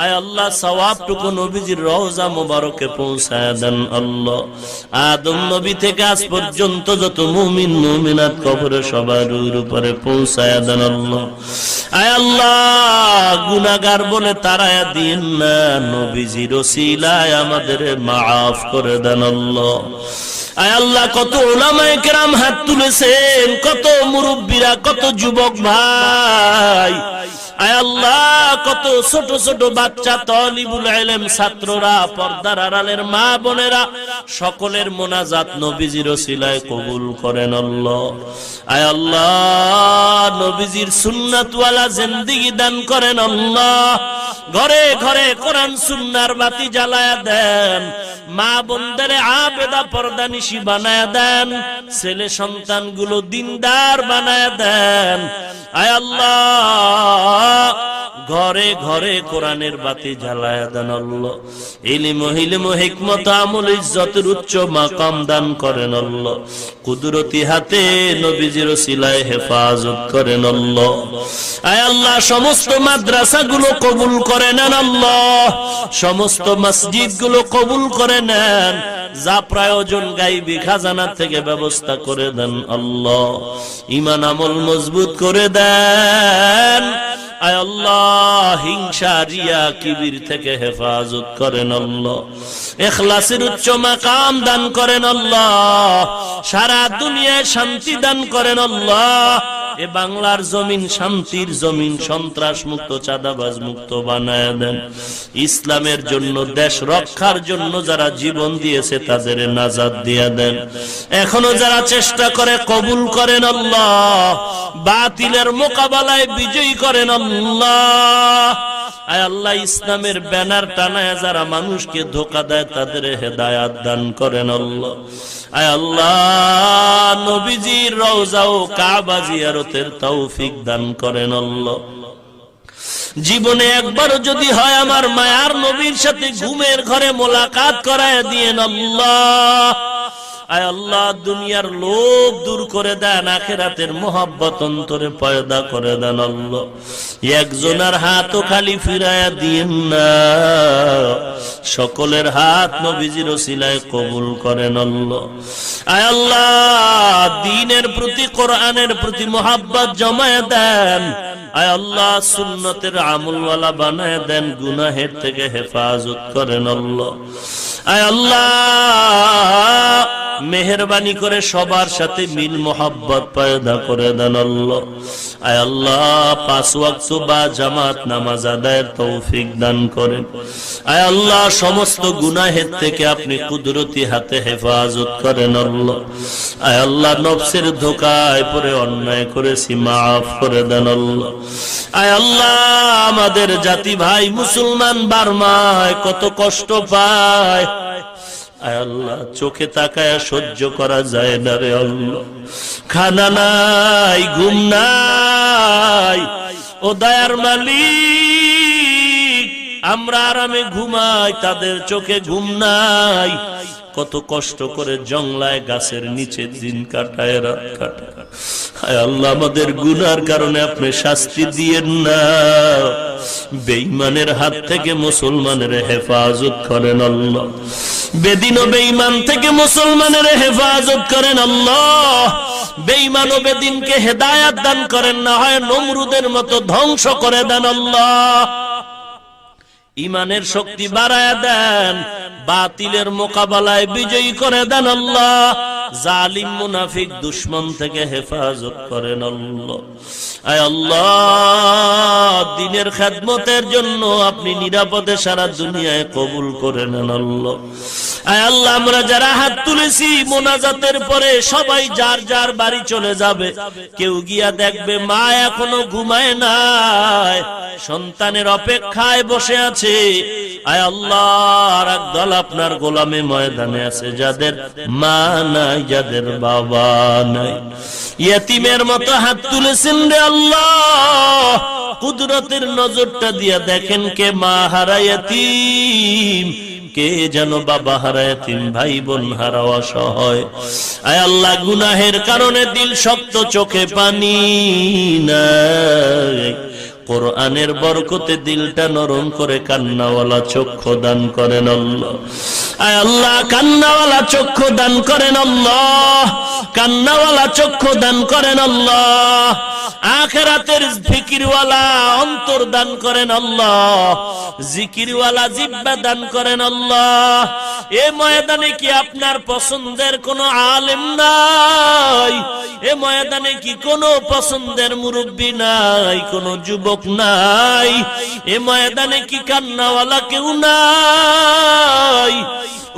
[SPEAKER 1] আয় আল্লাহ, সওয়াবটুকু নবীজির রওজা মোবারকে পৌঁছায় দেন আল্লাহ। আদম নবী থেকে আজ পর্যন্ত যত মুমিন মুমিনাত কবরে সবার উপরে পৌঁছায় দেন আল্লাহ। আয় আল্লাহ, গুনাহগার বলে তারায়া দিন না, নবীজির ওসিলায় আমাদের মাফ করে দেন আল্লাহ। আয় আল্লাহ কত উলামায়ে কেরাম হাত তুলেছেন, কত মুরব্বীরা, কত যুবক ভাই, আয় আল্লাহ কত ছোট ছোট বাচ্চা, তালিবুল ইলম, ছাত্ররা, পর্দার আড়ালের মা বোনেরা, সকলের মোনাজাত নবীজির ওসিলায় কবুল করেন আল্লাহ। আয় আল্লাহ নবীজির সুন্নাতওয়ালা জিন্দেগি দান করেন আল্লাহ। ঘরে ঘরে কোরআন সুন্নাহর বাতি জ্বালায়া দেন, মা বোনদের আবেদা পর্দানিশী বানায়া দেন, ছেলে সন্তানগুলো দিনদার বানায়া দেন। আয় আল্লাহ ঘরে ঘরে কোরআনের বাতি জ্বালায়া দেন আল্লাহ। ইলম হিকমত আমল ইজ্জতের উচ্চ মাকাম দান করেন আল্লাহ। কুদরতি হাতে নবীজির ওসিলায় হেফাজত করেন আল্লাহ। আয় আল্লাহ সমস্ত মাদ্রাসাগুলো কবুল করে নেন আল্লাহ, সমস্ত মসজিদগুলো কবুল করে নেন, যা প্রয়োজন গায়বী খাজানা থেকে ব্যবস্থা করে দেন আল্লাহ। ঈমান আমল মজবুত করে দেন। আয় আল্লাহ হিংসা রিয়া কিবির থেকে হেফাজত করেন আল্লাহ। ইখলাসের উচ্চ মাকাম দান করেন আল্লাহ। সারা দুনিয়ায় শান্তি দান করেন আল্লাহ। এ বাংলার জমিন শান্তির জমিন, সন্ত্রাস মুক্ত, চাঁদাবাজ মুক্ত বানায় দেন। ইসলামের জন্য, দেশ রক্ষার জন্য যারা জীবন দিয়েছে তাদের নাজাত দিয়ে দেন। এখনো যারা চেষ্টা করে কবুল করেন আল্লাহ। বাতিলের মোকাবেলায় বিজয়ী করেন আল্লাহ। আয় আল্লাহ ইসলামের ব্যানার টানায় যারা মানুষকে ধোঁকা দেয় তাদের হেদায়াত দান করেন আল্লাহ। আয় আল্লাহ নবীজির রওজা ও কাবা জিয়ারতের তৌফিক দান করেন আল্লাহ। জীবনে একবারও যদি হয় আমার মায়ার নবীর সাথে ঘুমের ঘরে মোলাকাত করায় দিয়েন আল্লাহ। আয় আল্লাহ দুনিয়ার লোভ দূর করে দেন, আখিরাতের মোহাব্বত অন্তরে পয়দা করে দেন আল্লাহ। একজনের হাতও খালি ফিরায়া দিয়েন না, সকলের হাত নবীজির ওসিলায় কবুল করেন আল্লাহ। আয় আল্লাহ দ্বীনের প্রতি, কোরআনের প্রতি মোহাব্বত জমায়ে দেন। আয় আল্লাহ সুন্নতের আমলওয়ালা বানায় দেন, গুনাহের থেকে হেফাজত করেন আল্লাহ। আয় আল্লাহ মেহেরবানি করে সবার সাথে মিল মোহাব্বত পয়দা করে দেন আল্লাহ। আয় আল্লাহ 5 ওয়াক্ত বা জামাত নামাজ আদায়ের তৌফিক দান করেন। আয় আল্লাহ সমস্ত গুনাহের থেকে আপনি কুদরতি হাতে হেফাজত করেন আল্লাহ। আয় আল্লাহ নফসের ধোঁকায় পড়ে অন্যায় করেছি, মাফ করে দেন আল্লাহ। আয় আল্লাহ আমাদের জাতি ভাই মুসলমান বার্মায় কত কষ্ট পায়, আয় আল্লাহ চোখে তাকায় সহ্য করা যায় না রে আল্লাহ। খানা নাই, ঘুম নাই, ও দয়ার মালিক আমরা আরামে ঘুমাই, তাদের চোখে ঘুম নাই। কত কষ্ট করে জংলায় গাছের নিচে দিন কাটায়, রাত কাটায়। হায় আল্লাহ আমাদের গুনার কারণে আপনি শাস্তি দিয়েন না। বেঈমানের হাত থেকে মুসলমানের হেফাজত করেন আল্লাহ। বেদিন ও বেঈমান থেকে মুসলমানের হেফাজত করেন আল্লাহ। বেঈমান ও বেদিনকে হেদায়াত দান করেন, না হয় নমরুদের মতো ধ্বংস করে দেন আল্লাহ। ঈমানের শক্তি বাড়ায়া দেন, বাতিলের মোকাবেলায় বিজয়ী করে দেন আল্লাহ। জালিম মুনাফিক দুশমন থেকে হেফাজত করেন আল্লাহ। আয় আল্লাহ দ্বীনের খেদমতের জন্য আপনি নিরাপদে সারা দুনিয়ায় কবুল করে নেন আল্লাহ। আয় আল্লাহ আমরা যারা হাত তুলেছি মোনাজাতের পরে সবাই যার যার বাড়ি চলে যাবে। কেউ গিয়া দেখবে মা এখনো ঘুমায় নাই, সন্তানের অপেক্ষায় বসে আছে। আয় আল্লাহ আর একদল আপনার গোলামে ময়দানে আছে যাদের মা নাই, যাদের বাবা নাই, ইয়েতিমের মতো হাত তুলেছেন রে আল্লাহ। কুদরতের নজরটা দিয়া দেখেন কে মা হারা ইয়েতিম, কে যেন বাবা হারা ইয়েতিম, ভাই বোন হারা অসহায়। আয় আল্লাহ গুনাহের কারণে দিল শক্ত, চোখে পানি নাই, কোরআনের বরকতে দিলটা নরম করে কান্নাওয়ালা চক্ষু দান করেন আল্লাহ। আয় আল্লাহ, কান্নাওয়ালা চক্ষু দান করেন আল্লাহ, কান্নাওয়ালা চক্ষু দান করেন আল্লাহ। আখিরাতের ফিকিরওয়ালা অন্তর দান করেন আল্লাহ, জিকিরওয়ালা জিহ্বা দান করেন আল্লাহ। এ ময়দানে কি আপনার পছন্দের কোনো আলেম নাই? এ ময়দানে কি কোনো পছন্দের মুরব্বী নাই, কোনো যুবক নাই? এ ময়দানে কি কান্নাওয়ালা কেউ নাই?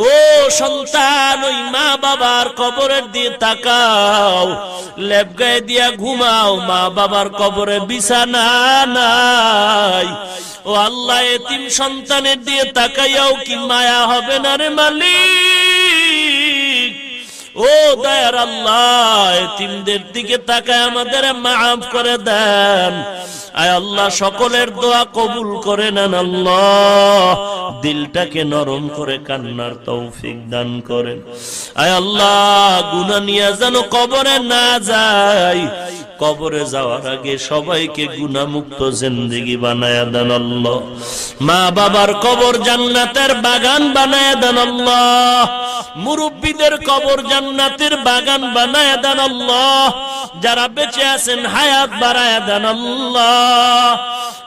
[SPEAKER 1] ও সন্তান, ওই মা বাবার কবরের দিয়ে তাকাও, লেপ গায়ে দিয়া ঘুমাও, মা বাবার কবরে বিছানা নাই। ও আল্লাহ, এতিম সন্তানের দিয়ে তাকাইয়াও কি মায়া হবে না রে মালিক? ও দয়ার আল্লাহ, এতিমদের দিকে তাকায় আমাদের মাফ করে দেন। আয় আল্লাহ, সকলের দোয়া কবুল করে নেন আল্লাহ, দিলটাকে নরম করে কান্নার তৌফিক দান করেন। আয় আল্লাহ, গুনাহ নিয়ে যেন কবরে না যাই, কবরে যাওয়ার আগে সবাইকে গুনাহমুক্ত জিন্দেগি বানায়া দেন আল্লাহ। মা বাবার কবর জান্নাতের বাগান বানায়া দেন আল্লাহ, মুরব্বীদের কবর জান্নাতের বাগান বানায়া দেন আল্লাহ। যারা বেঁচে আছেন হায়াত বাড়ায়া দেন আল্লাহ।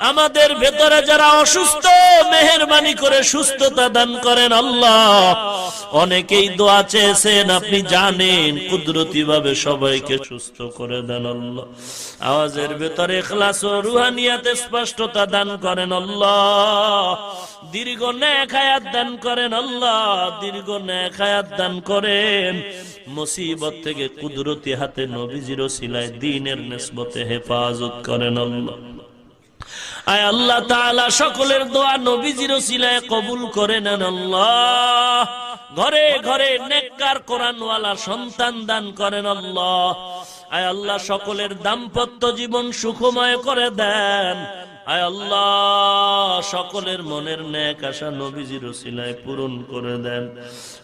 [SPEAKER 1] আমাদের ভেতরে যারা অসুস্থ, মেহেরবানি করে সুস্থতা দান করেন আল্লাহ। অনেকেই দোয়া চেয়েছেন, আপনি জানেন, কুদরতি ভাবে সবাইকে সুস্থ করে দেন আল্লাহ। আওয়াজের ভেতরে ইখলাস ও রুহানিয়াতে স্পষ্টতা দান করেন আল্লাহ। দীর্ঘ নেক হায়াত দান করেন আল্লাহ, দীর্ঘ নেক হায়াত দান করেন। মুসিবত থেকে কুদরতি হাতে নবীজির ওসিলায় দ্বীনের নিসবতে হেফাজত করেন আল্লাহ। আয় আল্লাহ তাআলা, সকলের দোয়া নবীজির ওসিলায় কবুল করে নেন আল্লাহ। ঘরে ঘরে নেককার কোরআনওয়ালা সন্তান দান করেন আল্লাহ। আয় আল্লাহ, সকলের দাম্পত্য জীবন সুখময় করে দেন। আয় আল্লাহ, সকলের মনের নেক আশা নবীজির ওসিলায় পূরণ করে দেন।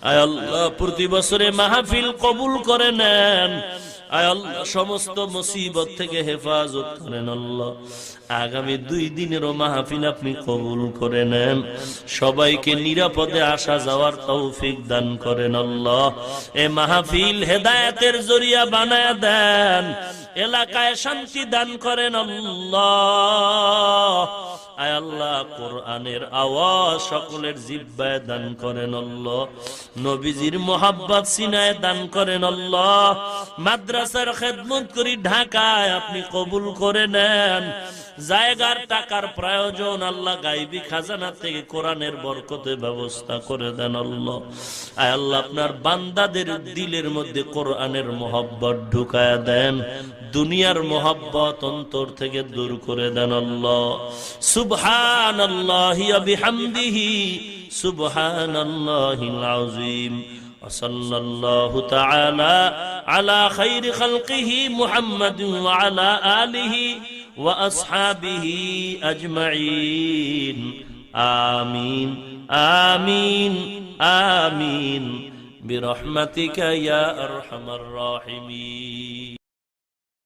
[SPEAKER 1] আয় আল্লাহ, প্রতি বছরে মাহফিল কবুল করে নেন। আয় আল্লাহ, সমস্ত মুসিবত থেকে হেফাজত করেন আল্লাহ। আগামী 2 দিনেরও মাহফিল আপনি কবুল করে নেন। সবাইকে নিরাপদে আসা যাওয়ার তৌফিক দান করেন আল্লাহ। এ মাহফিল হেদায়েতের জরিয়া বানায়া দেন। এলাকায় শান্তি দান করেন আল্লাহ। আয় আল্লাহ, কোরআনের আওয়াজ সকলের জিহ্বায় দান করেন আল্লাহ। নবীজির মোহাব্বত সিনায় দান করেন আল্লাহ। মাদ্রাসার খেদমত করি ঢাকায় আপনি কবুল করে নেন। জায়গার টাকার প্রয়োজন আল্লাহ, গায়বী খাজানা থেকে কোরআনের বরকতে ব্যবস্থা করে দেন আল্লাহ। আয় আল্লাহ, আপনার বান্দাদের দিলের মধ্যে কোরআনের মোহাব্বত ঢুকায়া দেন। দুনিয়ার মোহাব্বত অন্তর থেকে দূর করে দেন আল্লাহ। সুবহানাল্লাহি ওয়া বিহামদিহি, সুবহানাল্লাহিল আযীম। সাল্লাল্লাহু তাআলা আলা খায়রি খালকিহি মুহাম্মাদিন ওয়া আলা আলিহি ওয়া আসহাবিহি আজমাইন। আমিন আমিন আমিন বিরহমাতিকা ইয়া আরহামার রাহিমিন।